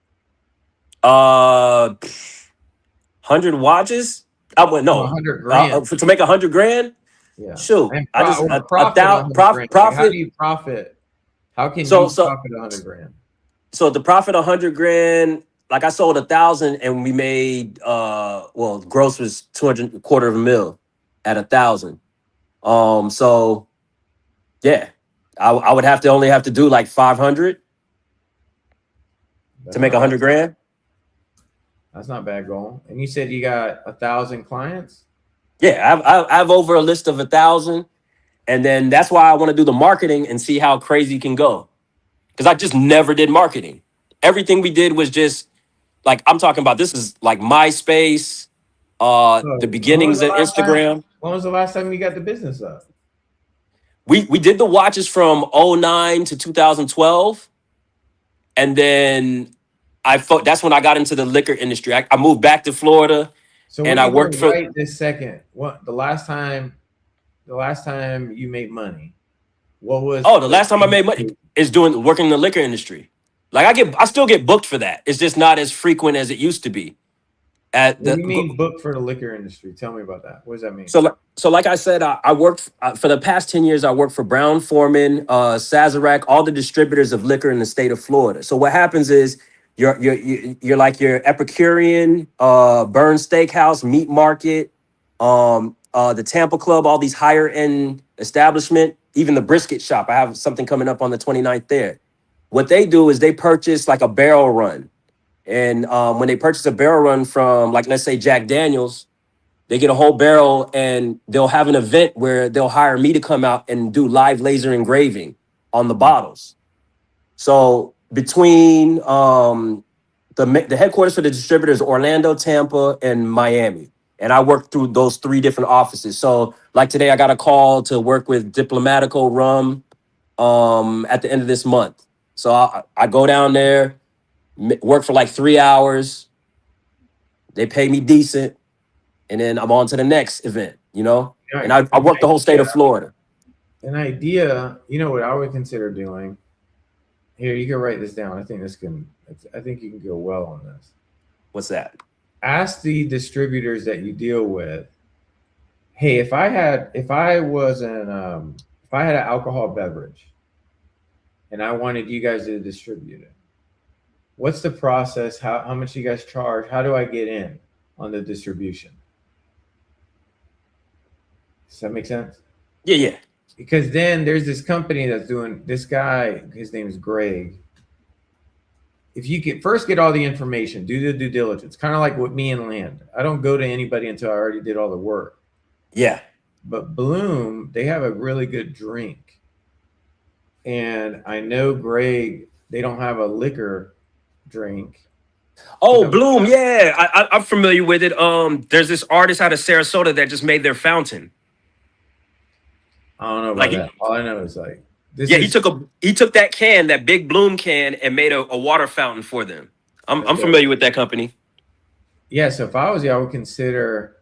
100 watches? I went no $100,000 to make $100,000. Yeah. Shoot, I just profit. Profit. How do you profit? How can you profit $100,000? So the profit $100,000. Like I sold 1,000 and we made gross was 200, $250,000 at 1,000. So yeah, I would only have to do like 500. to make 100 grand. That's not a bad goal. And you said you got 1,000 clients? Yeah, I have over a list of 1,000. And then that's why I want to do the marketing and see how crazy it can go. Because I just never did marketing. Everything we did was just like, I'm talking about, this is like MySpace, the beginnings of Instagram. When was the last time you got the business up? We did the watches from 2009 to 2012. And then that's when I got into the liquor industry. I moved back to Florida. So and I worked for right this second. What the last time you made money? What was the last time I made money is working in the liquor industry. Like I still get booked for that. It's just not as frequent as it used to be. What do you mean booked for the liquor industry? Tell me about that. What does that mean? So like I said, I worked for the past 10 years. I worked for Brown-Forman, Sazerac, all the distributors of liquor in the state of Florida. So what happens is you're like your Epicurean, Burn Steakhouse, Meat Market, the Tampa Club, all these higher end establishment, even the brisket shop. I have something coming up on the 29th there. What they do is they purchase like a barrel run. And when they purchase a barrel run from, like, let's say Jack Daniels, they get a whole barrel and they'll have an event where they'll hire me to come out and do live laser engraving on the bottles. So between the headquarters for the distributors, Orlando, Tampa, and Miami. And I worked through those 3 different offices. So like today, I got a call to work with Diplomatico Rum at the end of this month. So I go down there, work for like 3 hours. They pay me decent. And then I'm on to the next event, you know? And I work the whole state of Florida. An idea, you know what I would consider doing? Here, you can write this down. I think you can go well on this. What's that? Ask the distributors that you deal with, hey, if I had an alcohol beverage and I wanted you guys to distribute it, what's the process? How much do you guys charge? How do I get in on the distribution? Does that make sense? Yeah. Because then there's this company that's doing, this guy, his name is Greg. If you can first get all the information, do the due diligence, kind of like with me and land. I don't go to anybody until I already did all the work. Yeah. But Bloom, they have a really good drink. And I know Greg, they don't have a liquor drink. Oh, Bloom, yeah. I'm familiar with it. There's this artist out of Sarasota that just made their fountain. I don't know about that. All I know is like he took that can, that big Bloom can, and made a water fountain for them. I'm familiar with that company. Yeah, so if I was you, I would consider.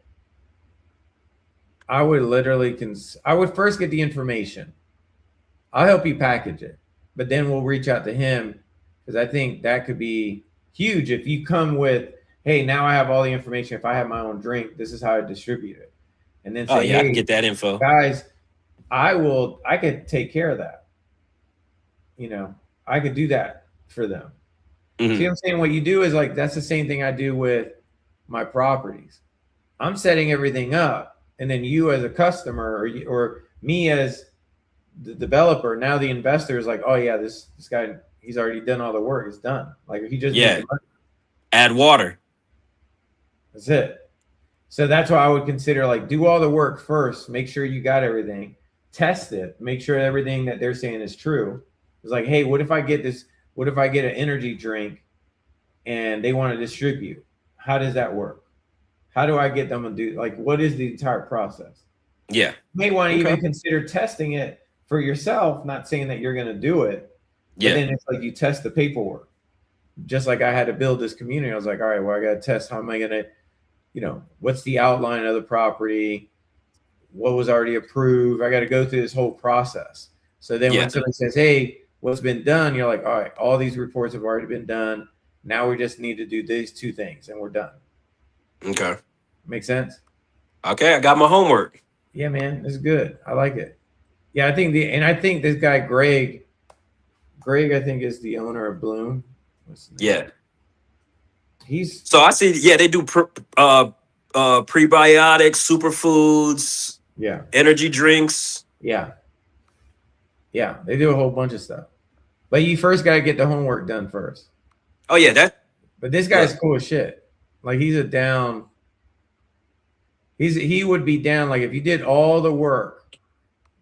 I would first get the information. I'll help you package it, but then we'll reach out to him because I think that could be huge if you come with, hey, now I have all the information. If I have my own drink, this is how I distribute it, and then say, I hey, can get that info, guys. I could take care of that. You know, I could do that for them. Mm-hmm. See what I'm saying? What you do is like, that's the same thing I do with my properties. I'm setting everything up. And then you as a customer or me as the developer, now the investor is like, oh yeah, this guy, he's already done all the work. It's done. Like he just add water. That's it. So that's why I would consider like, do all the work first, make sure you got everything. Test it, make sure everything that they're saying is true. It's like, hey, what if I get this? What if I get an energy drink and they want to distribute? How does that work? How do I get them to do, like, what is the entire process? Yeah. You may want to even consider testing it for yourself, not saying that you're going to do it. Yeah. But then it's like you test the paperwork. Just like I had to build this community. I was like, all right, well, I got to test. How am I going to, you know, what's the outline of the property? What was already approved? I got to go through this whole process. So then when somebody says, hey, what's been done? You're like, all right, all these reports have already been done. Now we just need to do these 2 things and we're done. Okay. Make sense? Okay. I got my homework. Yeah, man. It's good. I like it. Yeah. I think this guy, Greg, I think is the owner of Bloom. Yeah. So I see. Yeah. They do prebiotics, superfoods. Yeah. Energy drinks. Yeah. Yeah. They do a whole bunch of stuff. But you first got to get the homework done first. Oh yeah, that. But this guy's cool as shit. Like he would be down. Like if you did all the work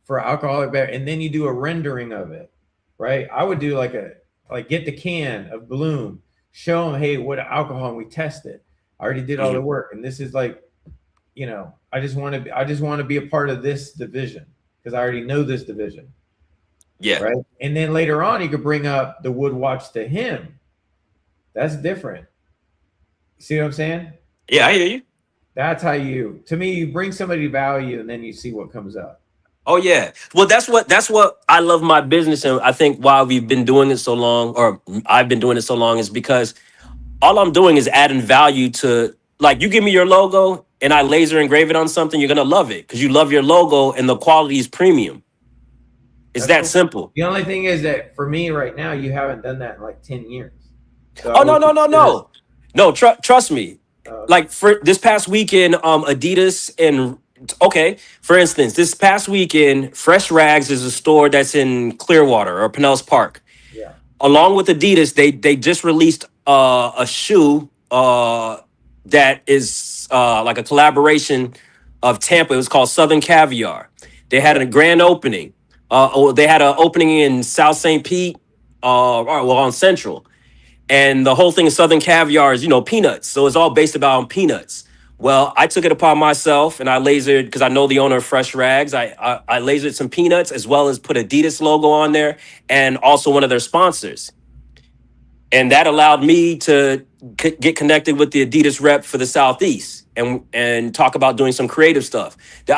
for alcoholic beverage and then you do a rendering of it, right? I would do like get the can of Bloom, show them, hey, what alcohol, and we test it. I already did all the work, and this is like, I just want to be a part of this division because I already know this division. Yeah. Right. And then later on, you could bring up the wood watch to him. That's different. See what I'm saying? Yeah, I hear you. That's how you bring somebody value, and then you see what comes up. Oh yeah. Well, that's what I love my business, and I think why we've been doing it so long, or I've been doing it so long, is because all I'm doing is adding value to, like, you give me your logo and I laser engrave it on something, you're gonna love it because you love your logo and the quality is premium. It's that simple. The only thing is that for me right now, you haven't done that in like 10 years. So No, trust me. Like for this past weekend, Adidas and for instance, this past weekend, Fresh Rags is a store that's in Clearwater or Pinellas Park. Yeah. Along with Adidas, they just released a shoe that is like a collaboration of Tampa. It was called Southern Caviar. They had a grand opening. They had an opening in South St. Pete, on Central. And the whole thing is Southern Caviar is, peanuts. So it's all based about peanuts. Well, I took it upon myself and I lasered, because I know the owner of Fresh Rags. I lasered some peanuts as well as put Adidas logo on there and also one of their sponsors. And that allowed me to get connected with the Adidas rep for the Southeast and talk about doing some creative stuff. That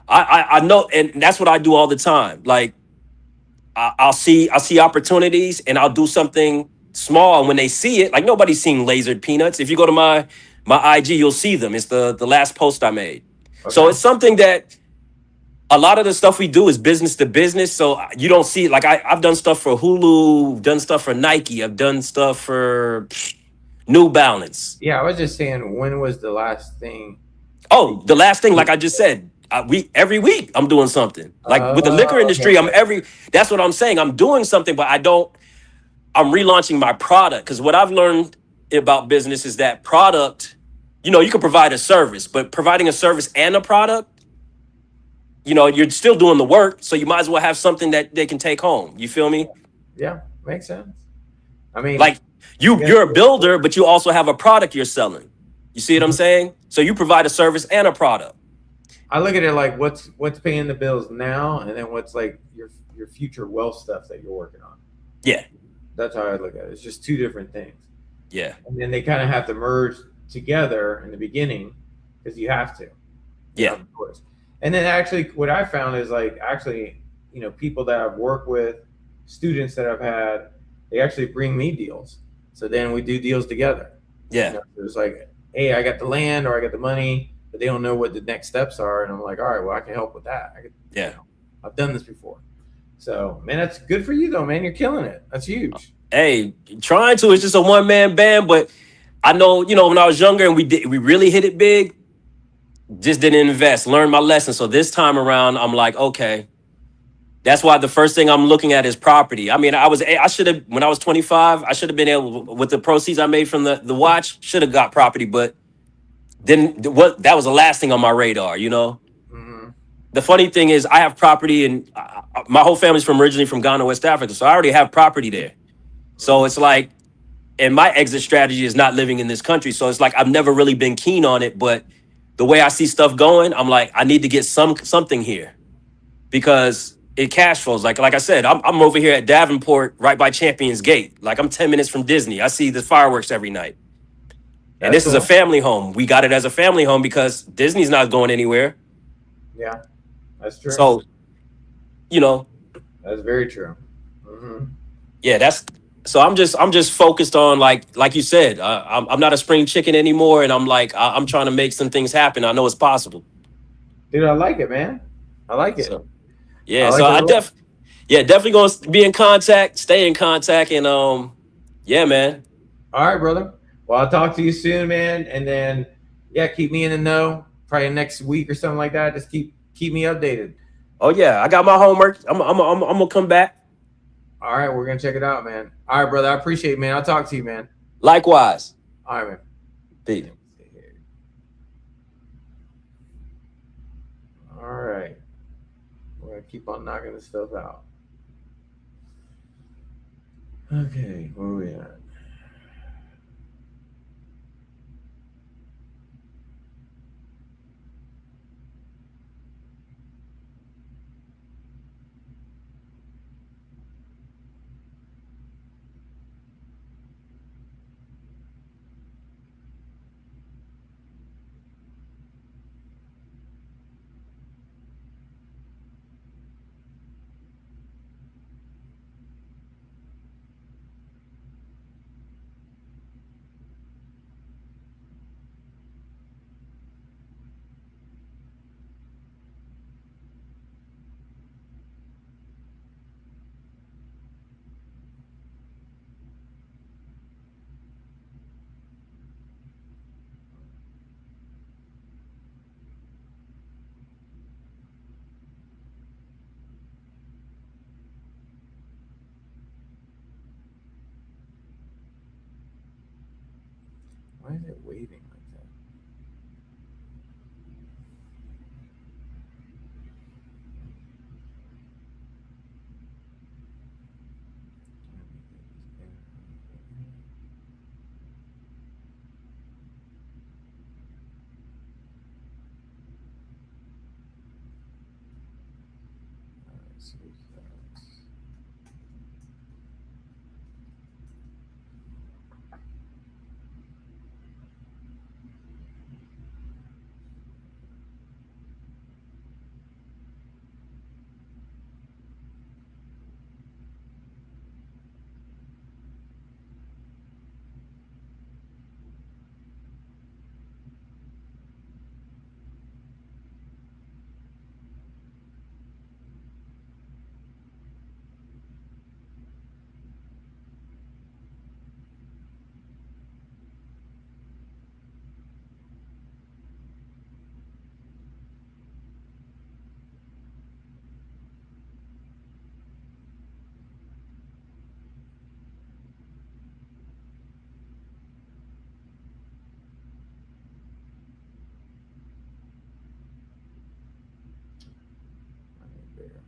I know, and that's what I do all the time. Like I'll see opportunities and I'll do something small. And when they see it, like nobody's seen lasered peanuts. If you go to my IG, you'll see them. It's the last post I made. Okay. So it's something that a lot of the stuff we do is business to business. So you don't see, like I've done stuff for Hulu, done stuff for Nike. I've done stuff for New Balance. Yeah, I was just saying, when was the last thing? Oh, the last thing, like I just said, every week I'm doing something. Like with the liquor industry, okay. That's what I'm saying. I'm doing something, but I'm relaunching my product. Because what I've learned about business is that product, you can provide a service, but providing a service and a product, you're still doing the work. So you might as well have something that they can take home. You feel me? Yeah, makes sense. I mean, like you're a builder, but you also have a product you're selling. You see what I'm saying? So you provide a service and a product. I look at it like what's paying the bills now, and then what's like your future wealth stuff that you're working on. Yeah. That's how I look at it. It's just two different things. Yeah. And then they kind of have to merge together in the beginning because you have to. Yeah. Of course. And then actually what I found is people that I've worked with, students that I've had, they actually bring me deals. So then we do deals together. Yeah. It's like, hey, I got the land or I got the money, but they don't know what the next steps are. And I'm like, all right, well, I can help with that. I've done this before. So, man, that's good for you, though, man. You're killing it. That's huge. Hey, trying to. It's just a one-man band, but I know, when I was younger and we really hit it big, just didn't invest, learned my lesson. So this time around, I'm like, okay, that's why the first thing I'm looking at is property. I mean, I should have, when I was 25, I should have been able, with the proceeds I made from the watch, should have got property, but then that was the last thing on my radar, Mm-hmm. The funny thing is I have property and my whole family's originally from Ghana, West Africa. So I already have property there. So it's like, and my exit strategy is not living in this country. So it's like, I've never really been keen on it, but the way I see stuff going, I'm like, I need to get something here because it cash flows. Like I said, I'm over here at Davenport, right by Champions Gate. Like I'm 10 minutes from Disney. I see the fireworks every night. And this is a family home. We got it as a family home because Disney's not going anywhere. Yeah, that's true. So, that's very true. Mm-hmm. Yeah, so I'm just focused on like you said, I'm not a spring chicken anymore. And I'm like, I'm trying to make some things happen. I know it's possible. Dude, I like it, man. I like it. So, yeah. Definitely going to be in contact, stay in contact. And yeah, man. All right, brother. Well, I'll talk to you soon, man. And then, keep me in the know. Probably next week or something like that. Just keep me updated. Oh yeah, I got my homework. I'm gonna come back. All right, we're gonna check it out, man. All right, brother. I appreciate it, man. I'll talk to you, man. Likewise. All right, man. Peace. All right. We're gonna keep on knocking this stuff out. Okay, where are we at? Why is it waving like that? There.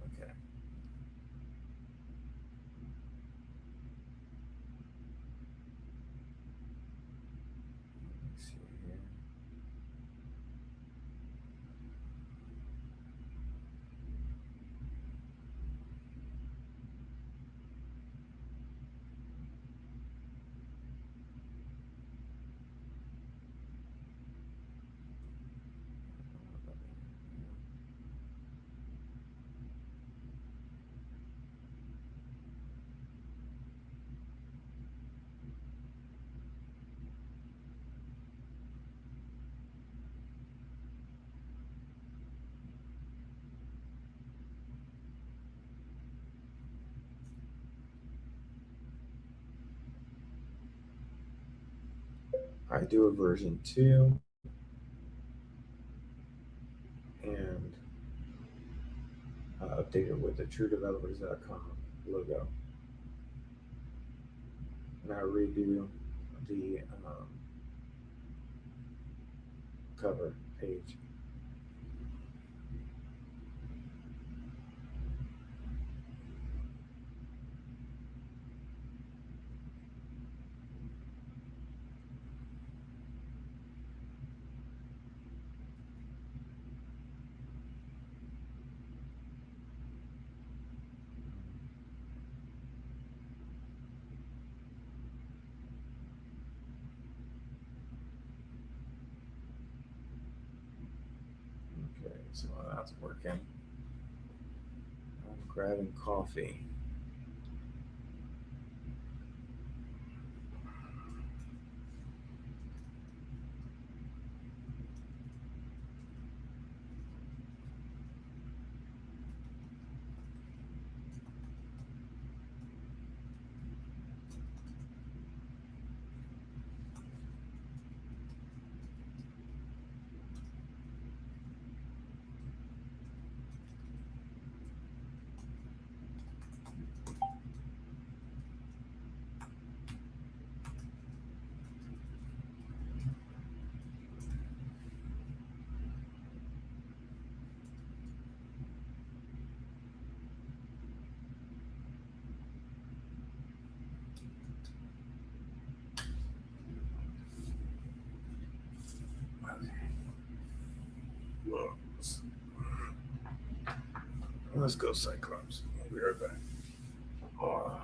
Okay. Let's see here. I do a version 2 and update it with the truedevelopers.com logo. And I redo the cover page. Okay, so that's working. I'm grabbing coffee. Okay. Well, let's go, Cyclops. I'll be right back. Oh.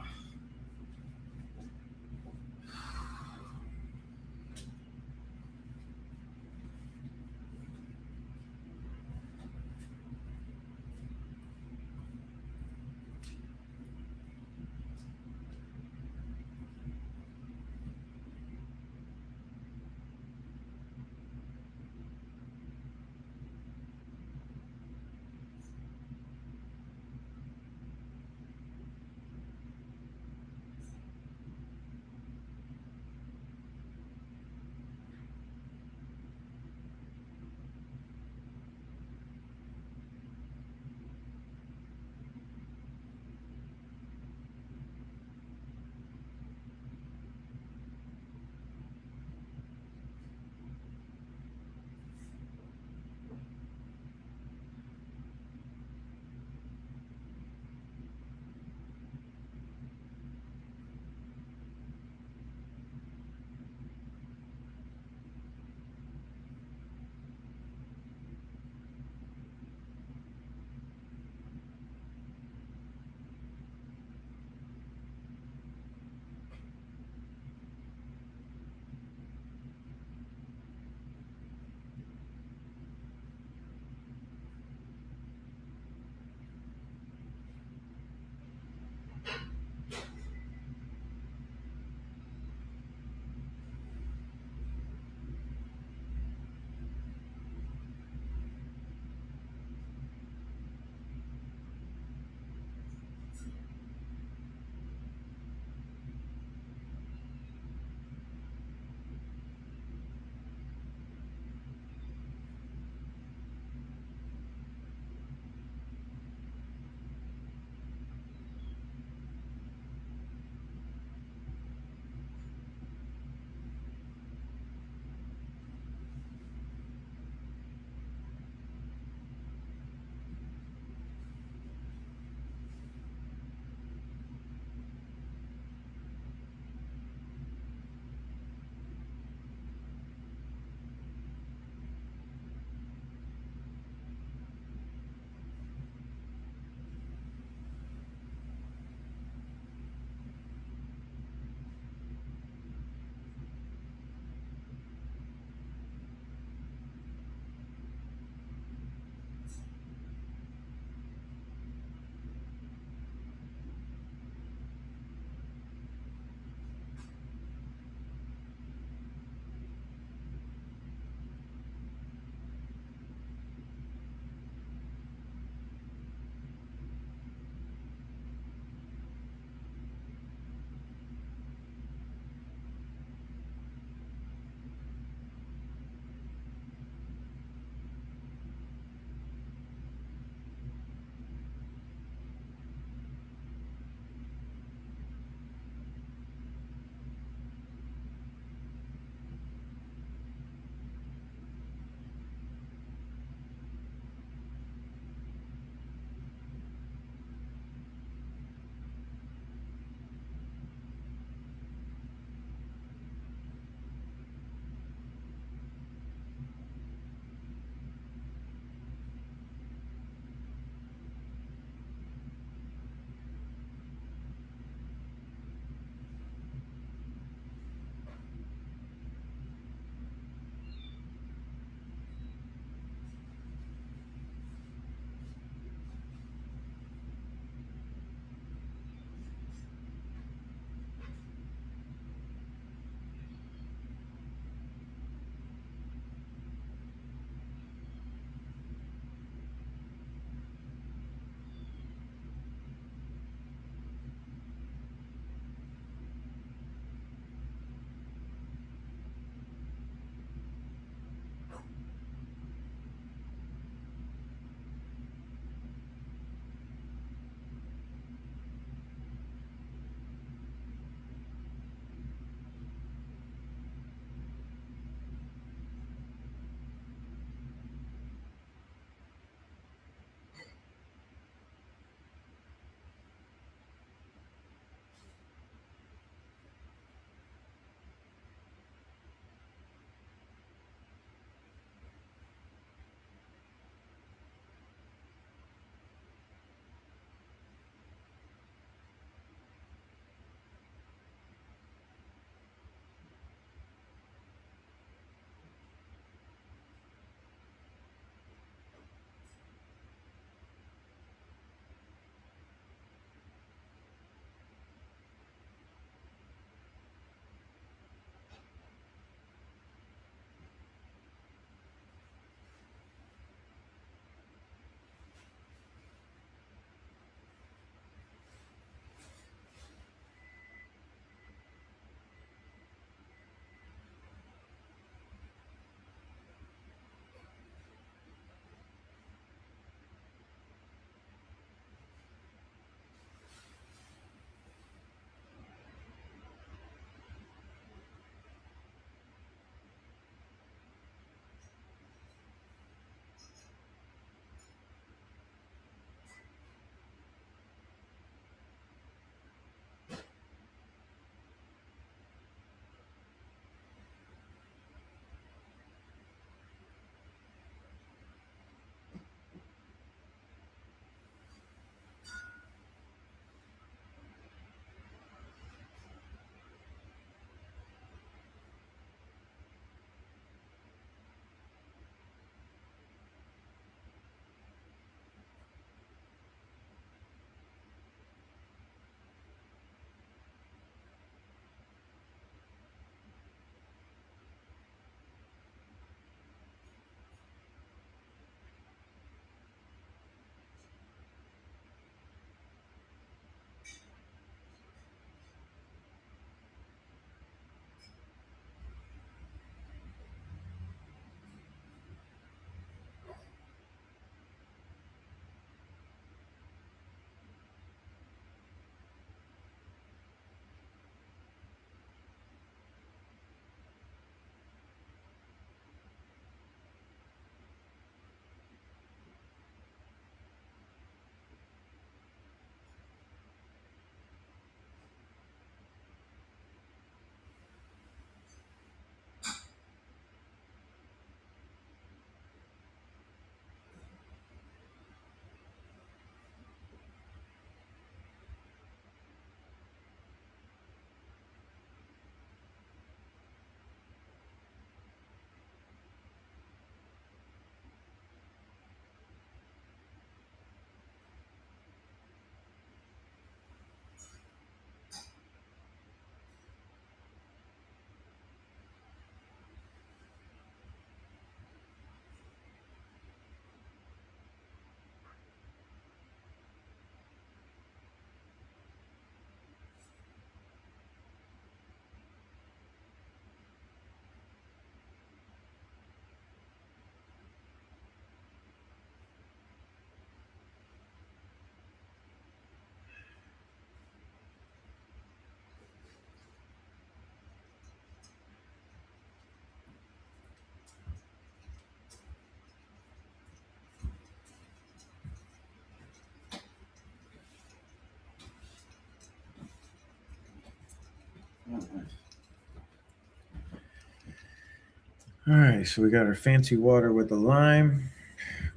All right, so we got our fancy water with the lime,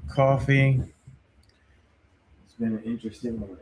coffee. It's been an interesting morning.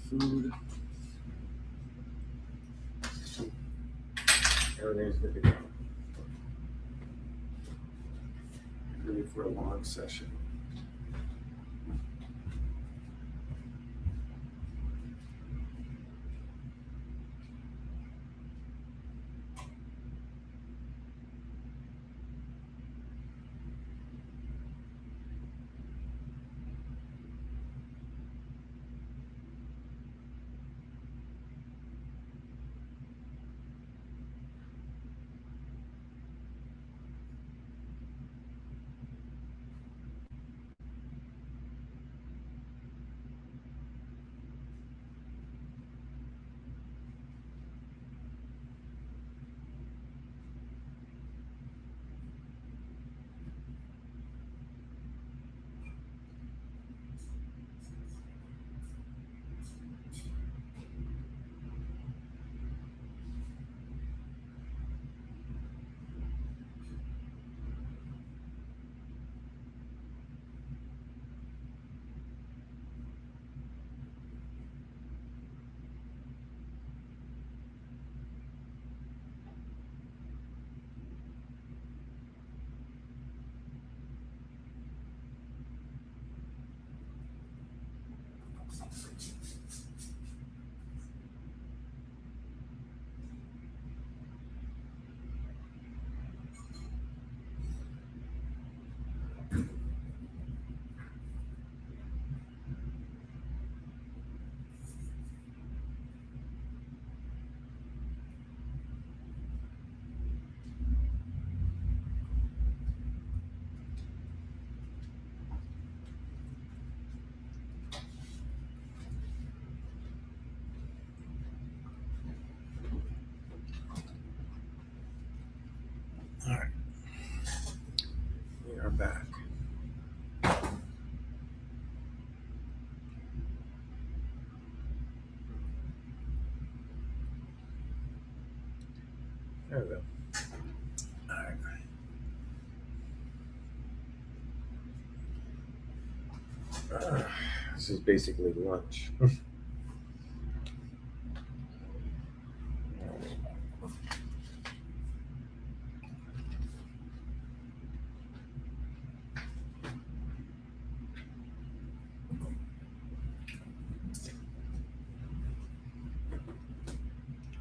food. Everything's good to go. Ready for a long session. All right, we are back. There we go. All right. This is basically lunch.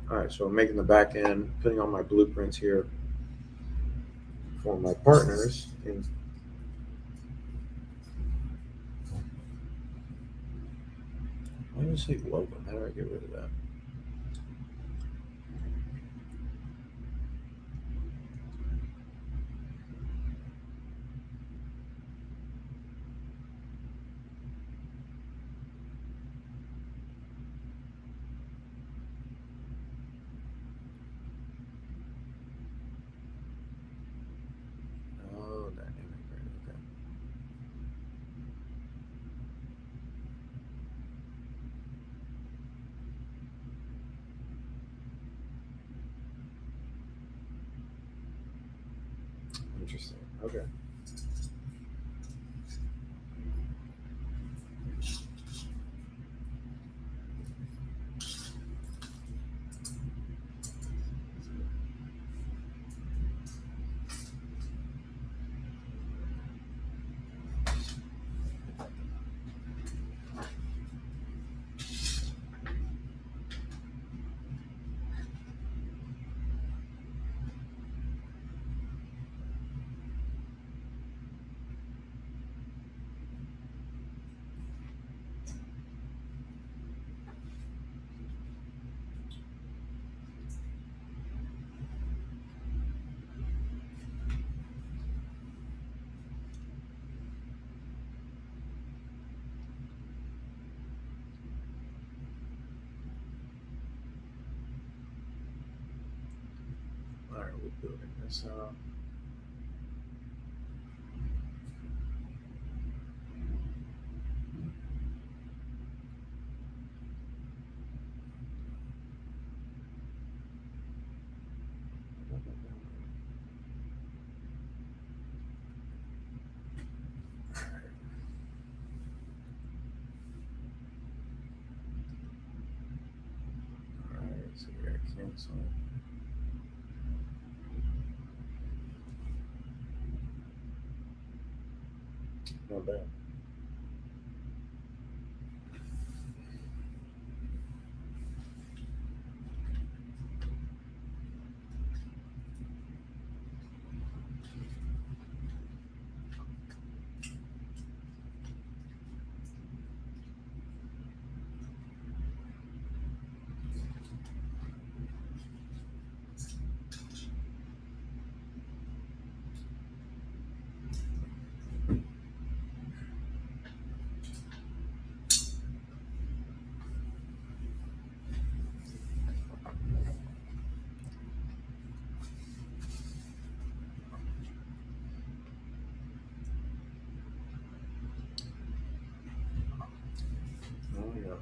All right, so I'm making the back end, putting on my blueprints here for my partners. And why do you say Logan? How do I get rid of that? Oh, dynamic, right? Okay. Interesting. Okay. All right, we're building this up. Cancel. Not bad. Oh, yeah.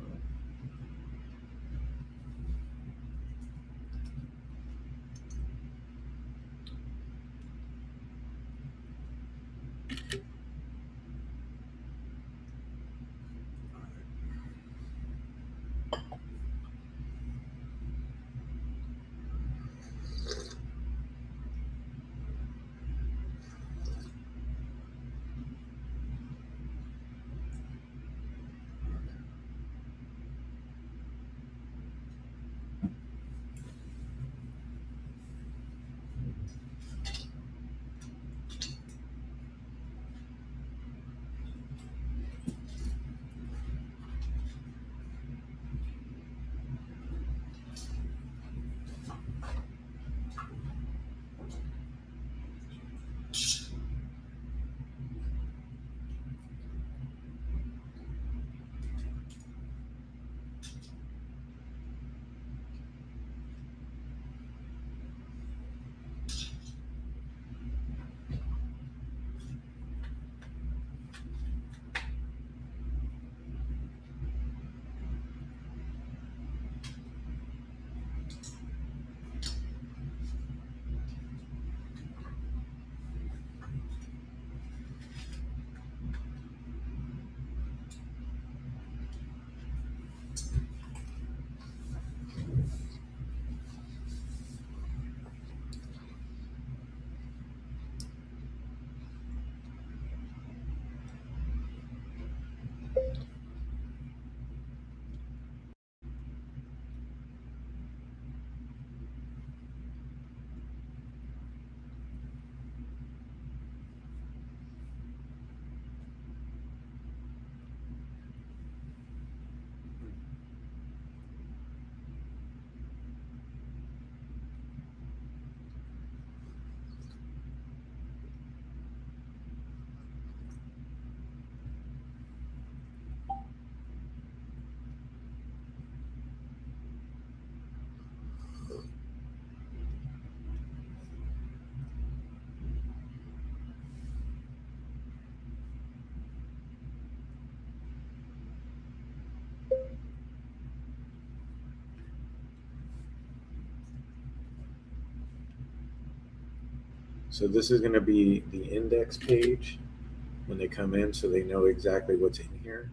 So this is going to be the index page when they come in, so they know exactly what's in here.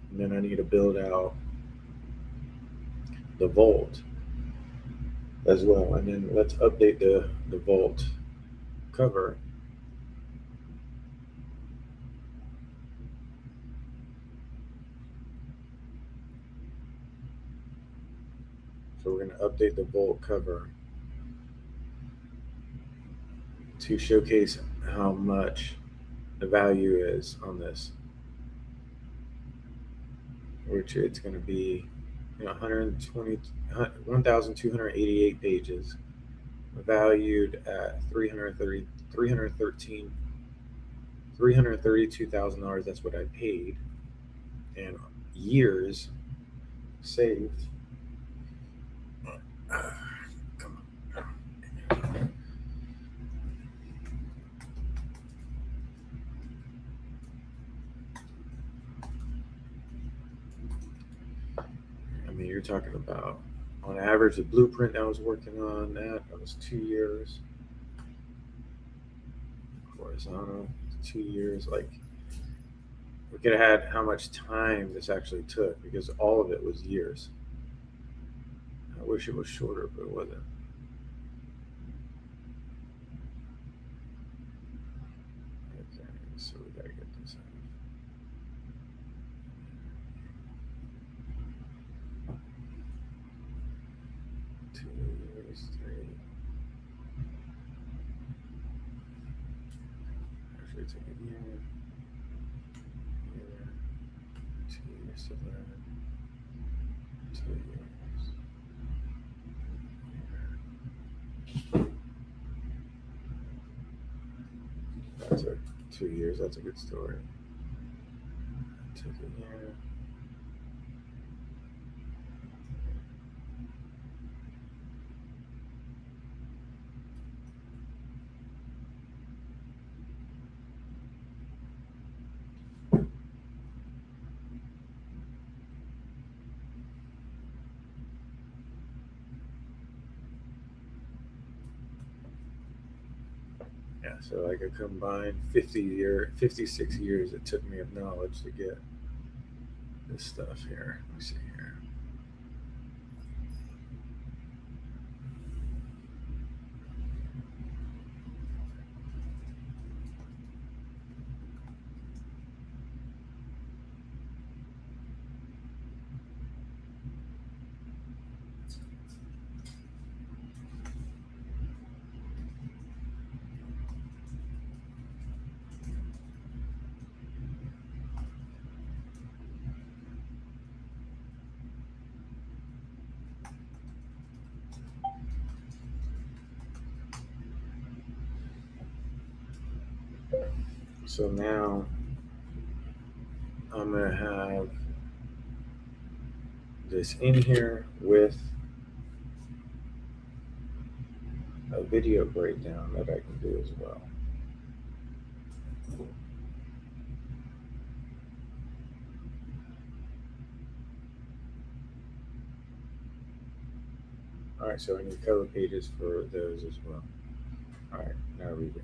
And then I need to build out the vault as well. And then let's update the vault cover. So we're going to update the vault cover to showcase how much the value is on this, which it's going to be 1,288 pages, valued at $332,000. That's what I paid, and years saved. Come on. I mean, you're talking about, on average, the blueprint I was working on, that was 2 years. Horizontal, 2 years. Like, we could have had how much time this actually took, because all of it was years. wish it was shorter, but it wasn't. Okay, so we gotta get this out. Two years, three. Actually, take a year. 2 years to learn. 2 years. That took 2 years. That's a good story. That took a year. Yeah, so like a combined 56 years it took me of knowledge to get this stuff here. Let me see here. So now I'm going to have this in here with a video breakdown that I can do as well. All right, so I need cover pages for those as well. All right, now reading.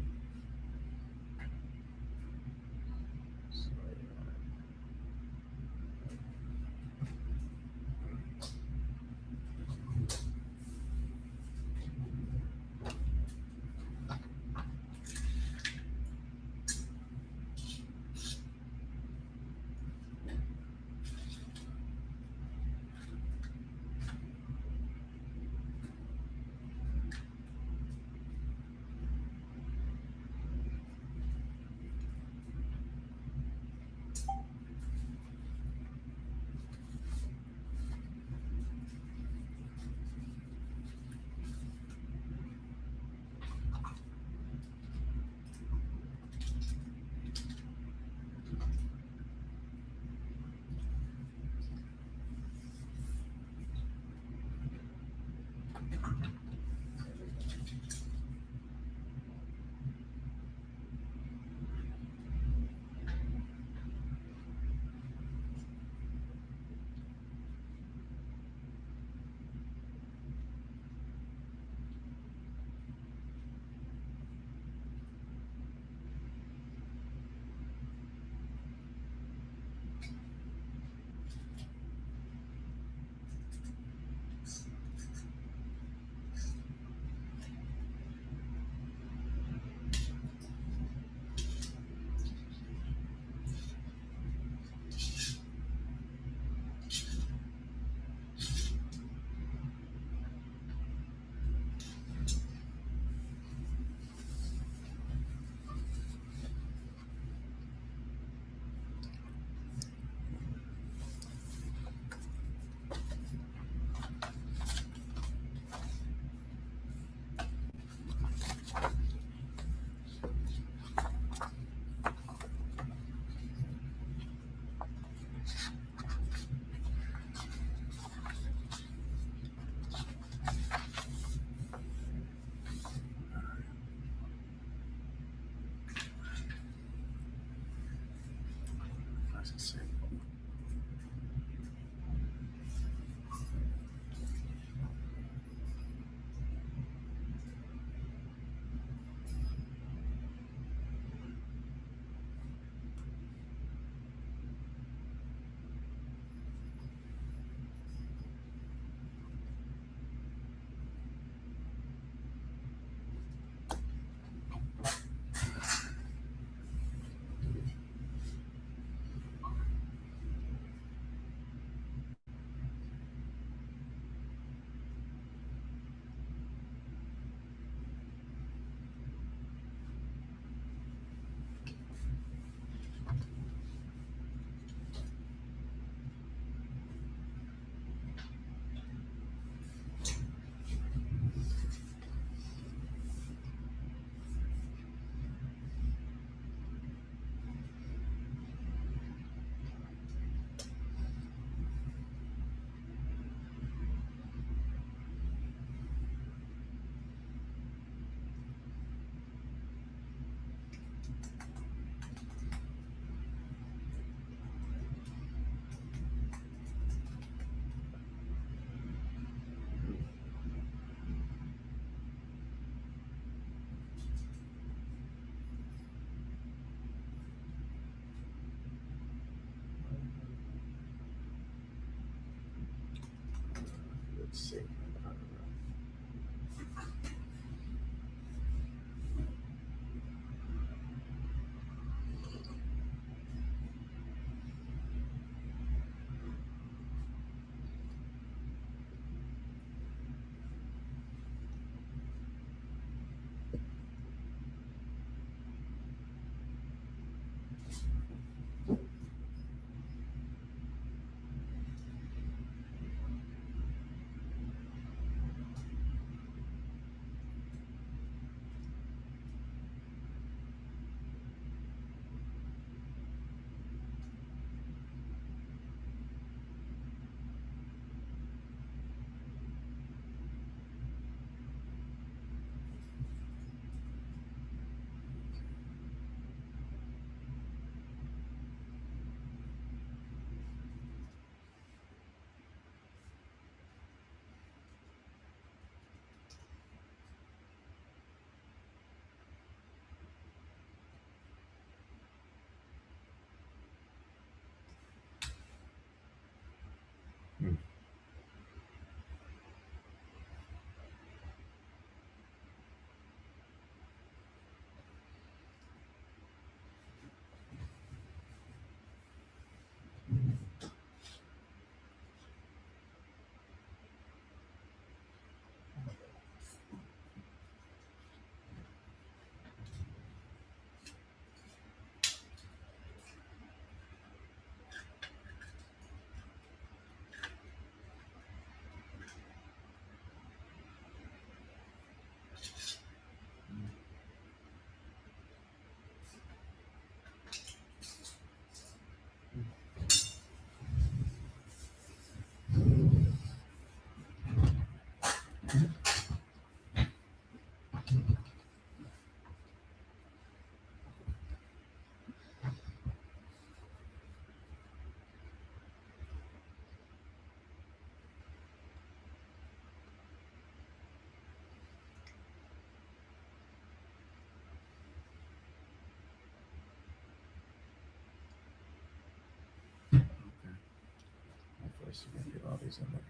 Just to get all these in there.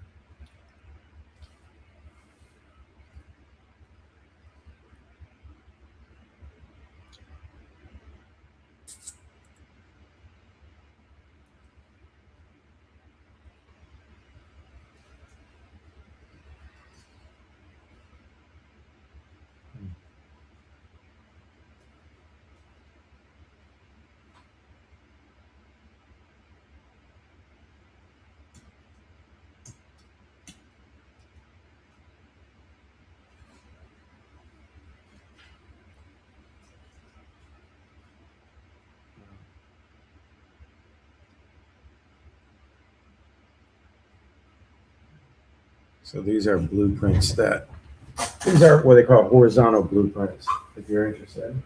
So these are blueprints these are what they call horizontal blueprints, if you're interested.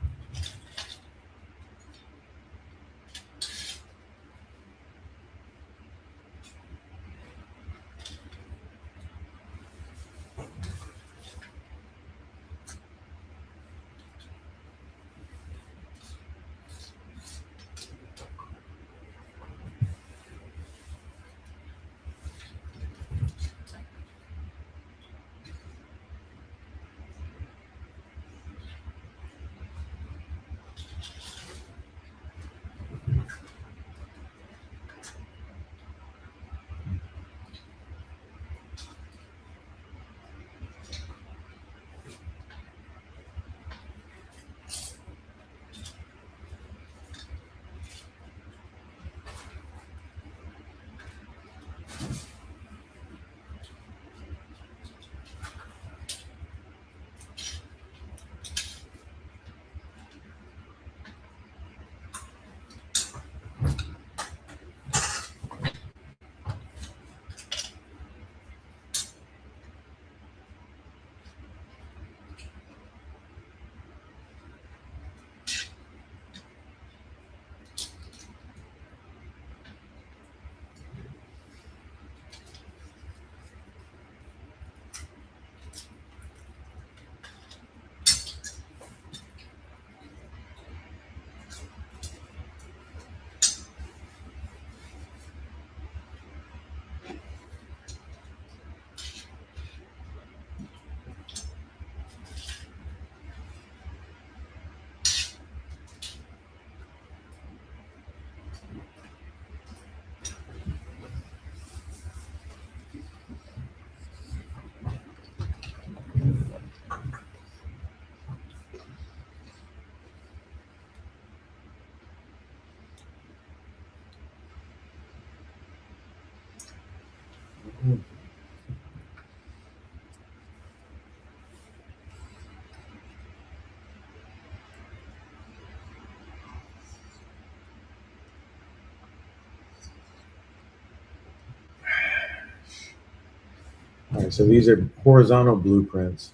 All right, so these are horizontal blueprints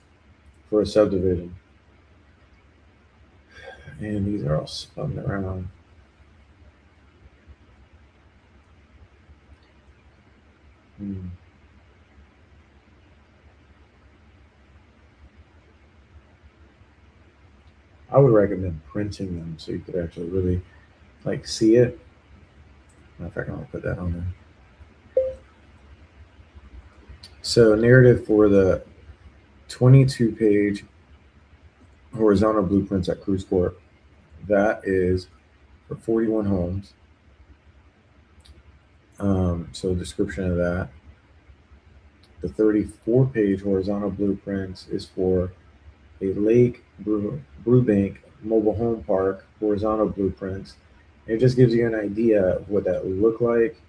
for a subdivision. And these are all spun around. I would recommend printing them so you could actually really like see it. Matter of fact, I'll put that on there. So narrative for the 22-page horizontal blueprints at Cruise Corp. That is for 41 homes. So description of that. The 34-page horizontal blueprints is for a Lake Brewbank mobile home park horizontal blueprints. It just gives you an idea of what that would look like.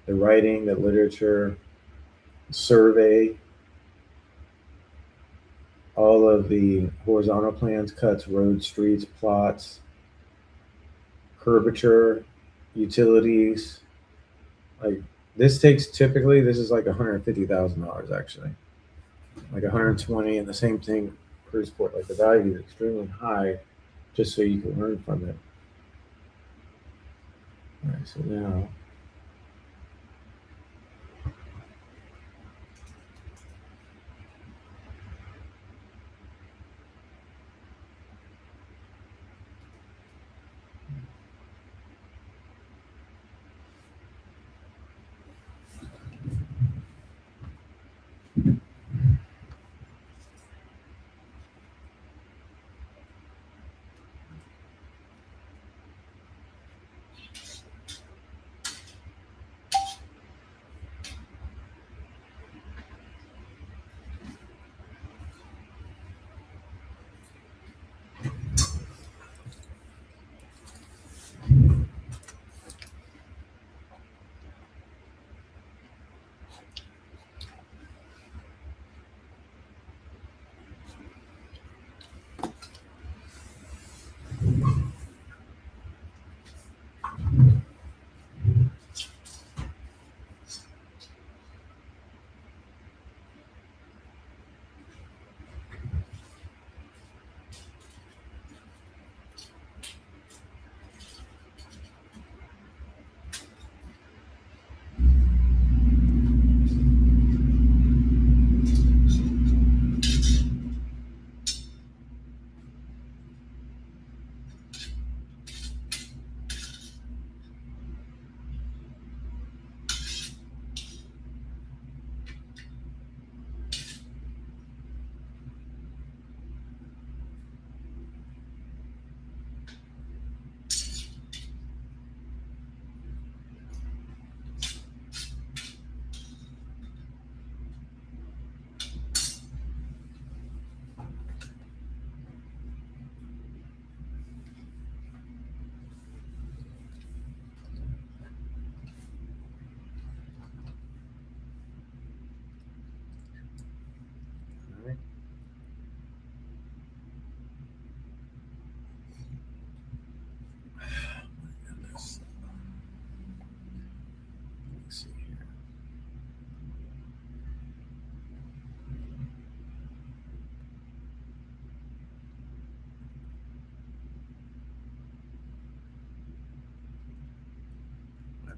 The writing, the literature, survey, all of the horizontal plans, cuts, roads, streets, plots, curvature, utilities. Like this is like $150,000 actually, like 120, and the same thing Cruise Port. Like the value is extremely high, just so you can learn from it. All right, so now.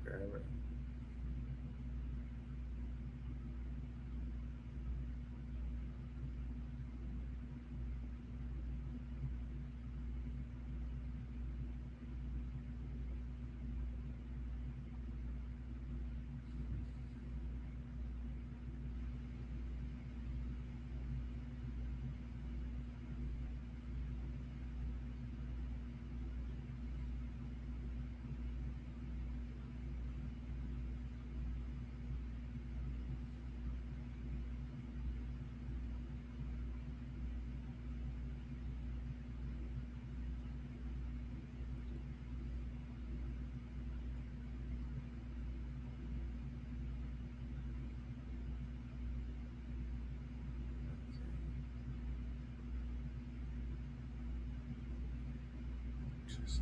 Grab it. Just-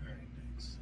All right, thanks.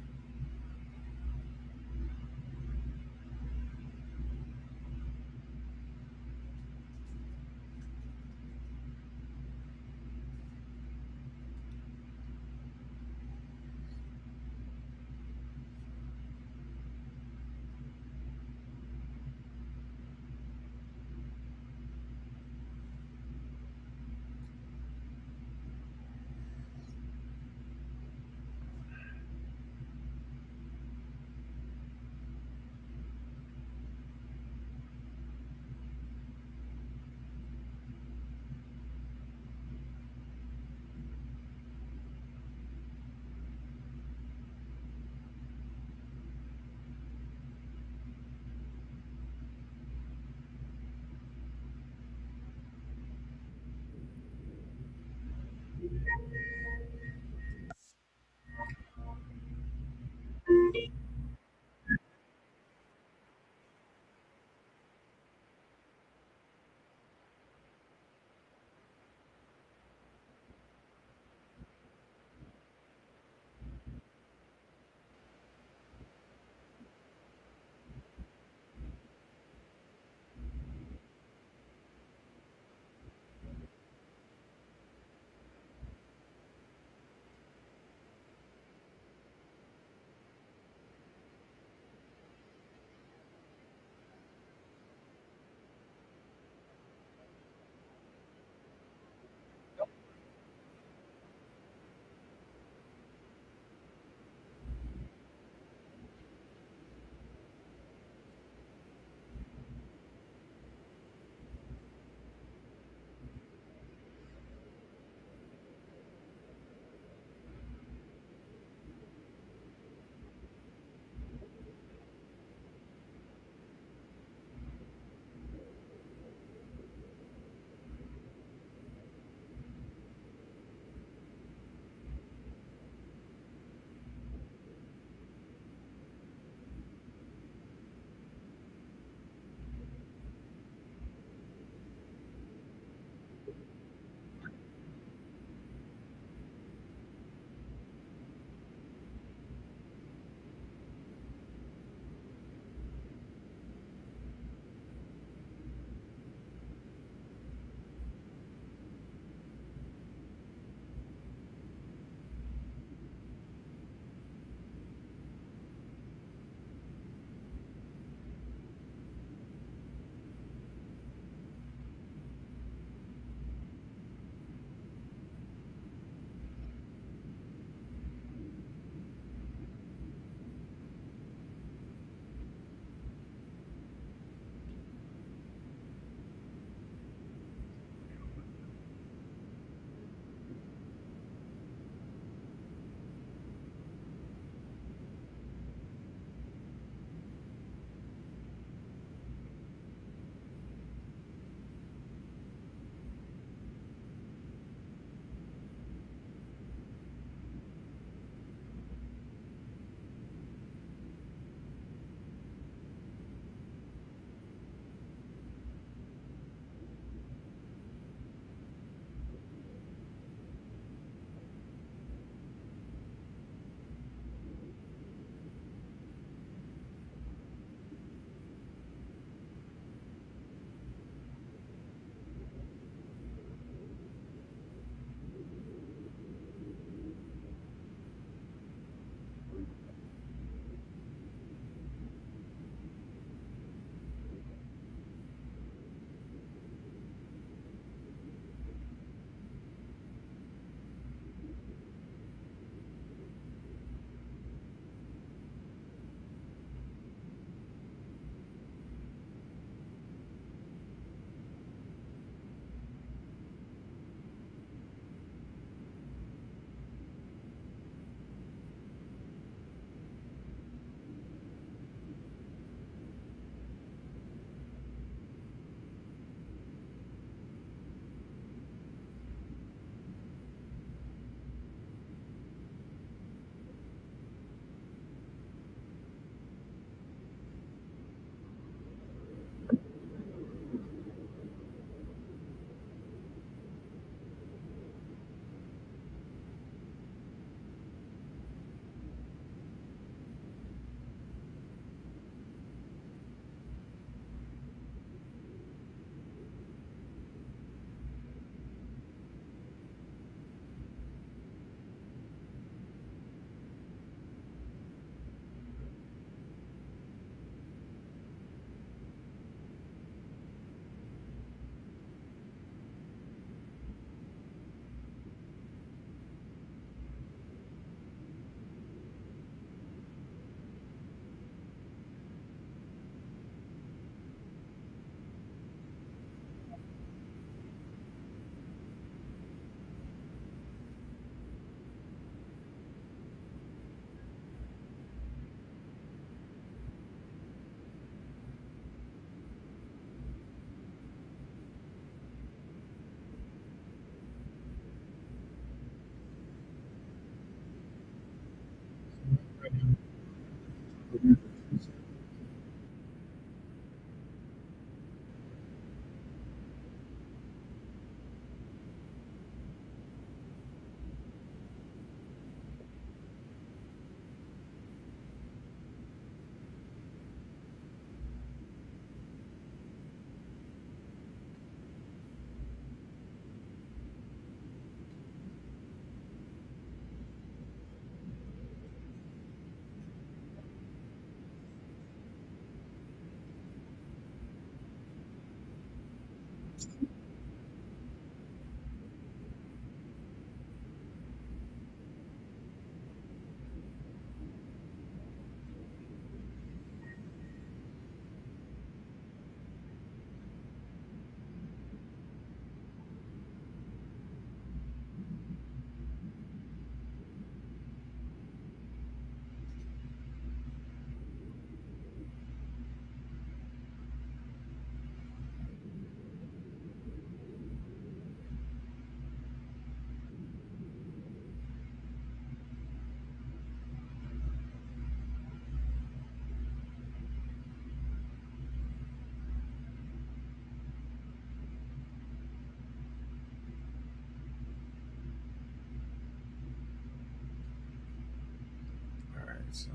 All right, so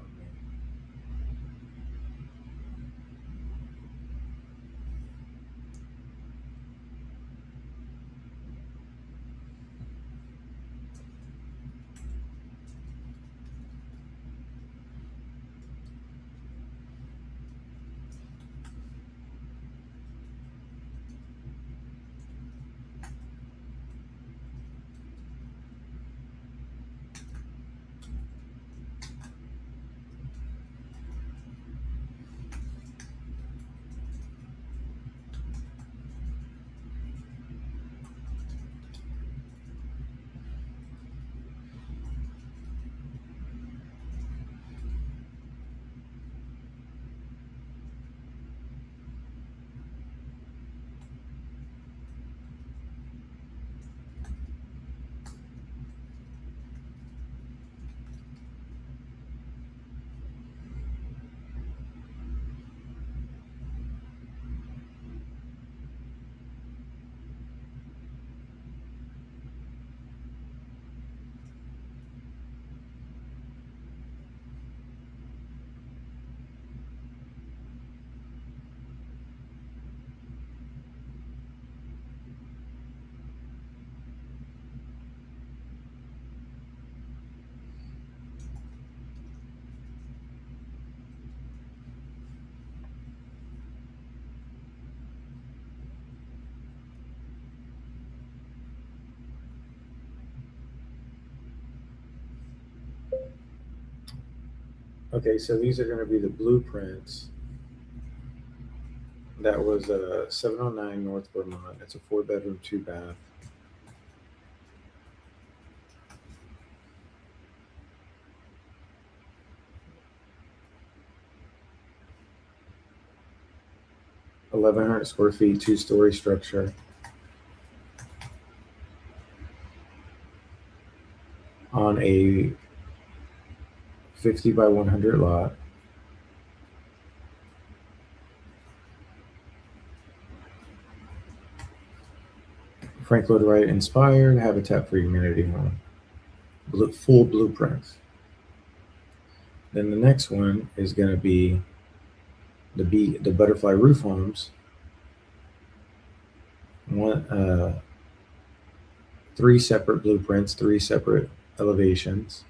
okay, so these are going to be the blueprints. That was 709 North Vermont. It's a 4-bedroom, 2-bath. $1,100 square feet, 2-story structure on a 50 by 100 lot. Frank Lloyd Wright inspired Habitat for Humanity home. Full blueprints. Then the next one is going to be the butterfly roof homes. One, 3 separate blueprints, 3 separate elevations.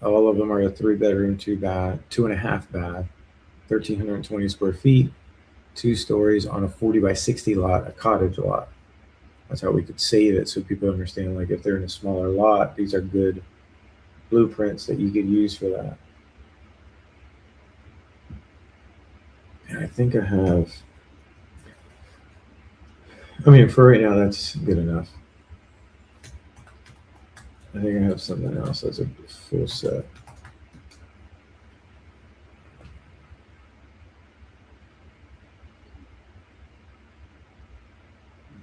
All of them are a 3-bedroom, 2-bath, 2.5 bath, 1,320 square feet, 2 stories on a 40 by 60 lot, a cottage lot. That's how we could save it so people understand, like if they're in a smaller lot, these are good blueprints that you could use for that. And I think I have, I mean, for right now, that's good enough. I think I have something else that's a full set.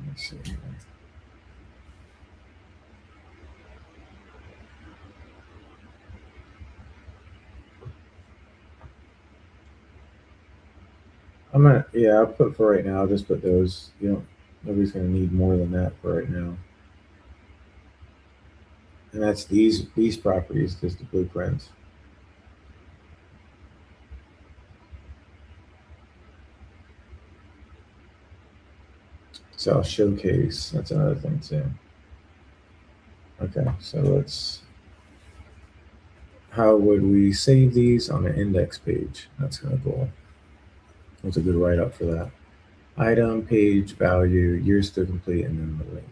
Let's see here. I'll put for right now. I'll just put those. Nobody's gonna need more than that for right now. And that's these properties, just the blueprints. So I'll showcase. That's another thing too. Okay, so how would we save these on an index page? That's kind of cool. That's a good write up for that. Item, page, value, years to complete, and then the link.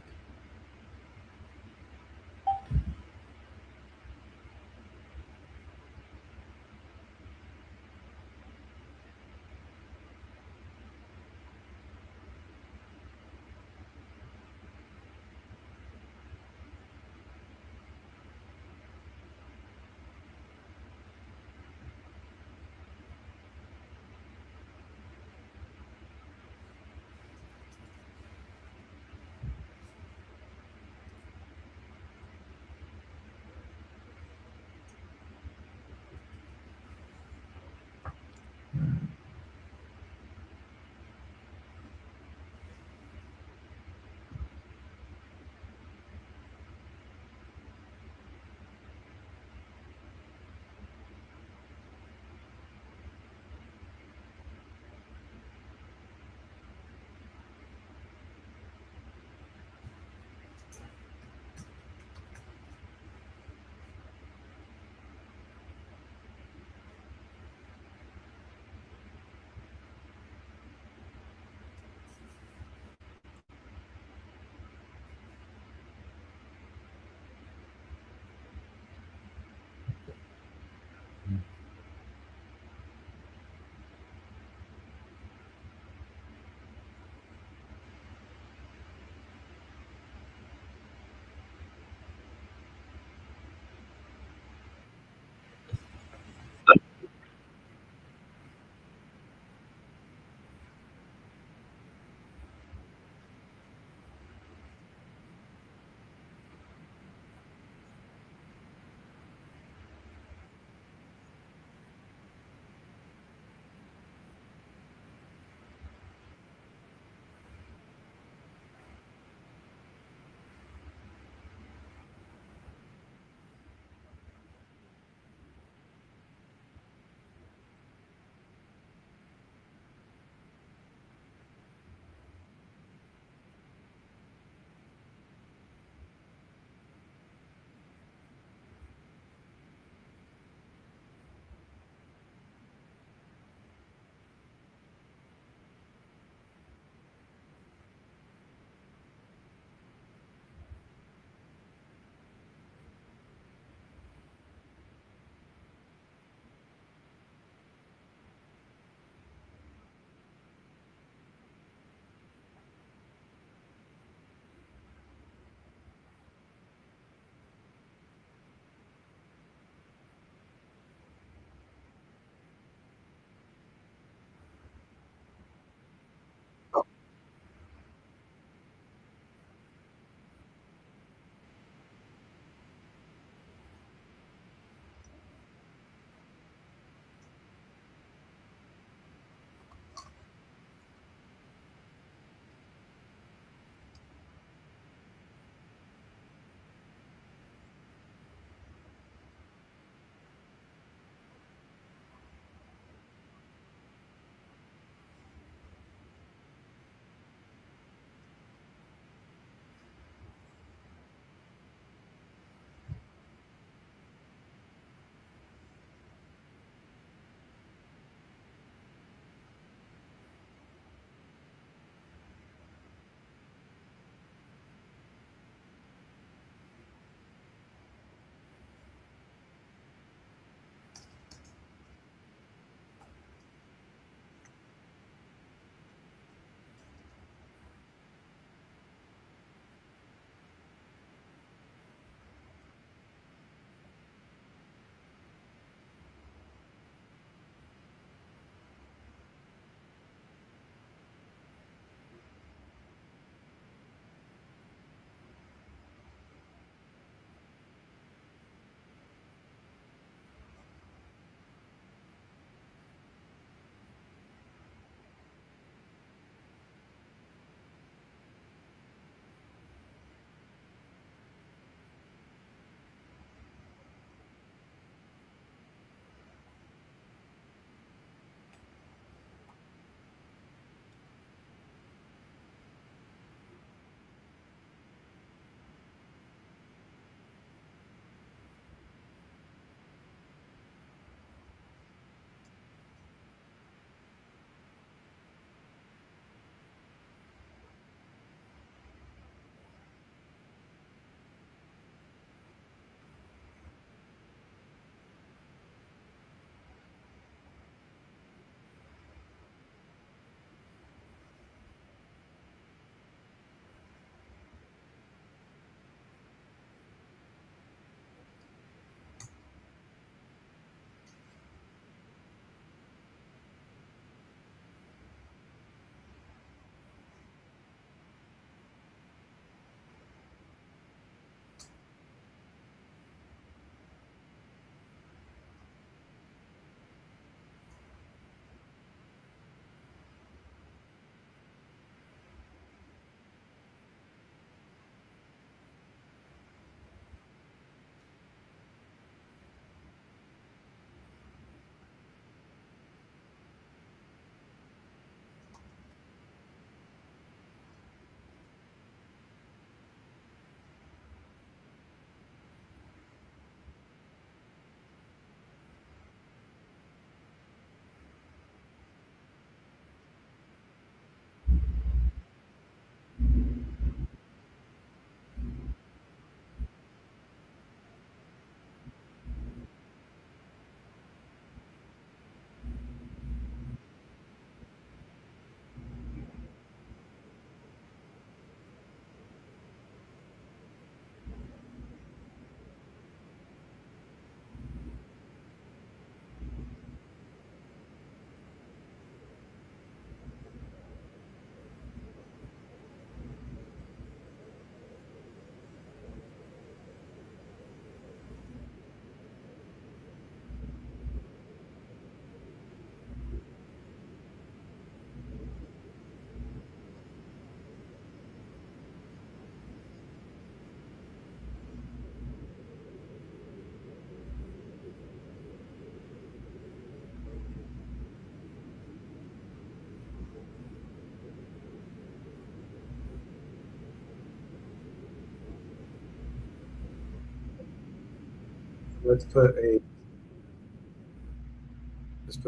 let's put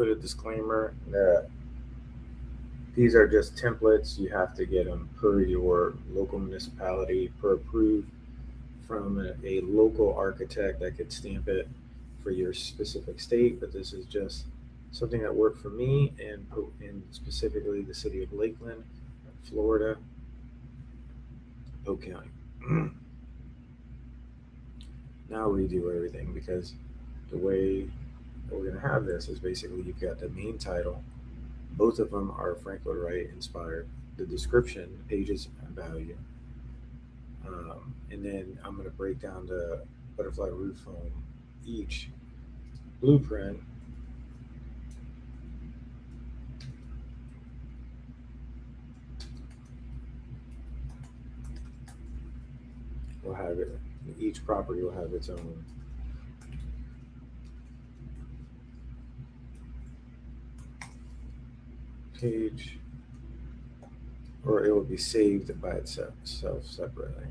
a disclaimer that these are just templates. You have to get them per your local municipality, per approved from a local architect that could stamp it for your specific state. But this is just something that worked for me and specifically the city of Lakeland, Florida, Polk County. Now redo everything, because the way that we're going to have this is basically you've got the main title. Both of them are Frank Lloyd Wright inspired. The description, pages and value. And then I'm going to break down the butterfly roof home, each blueprint. Will have it. Each property will have its own page, or it will be saved by itself separately.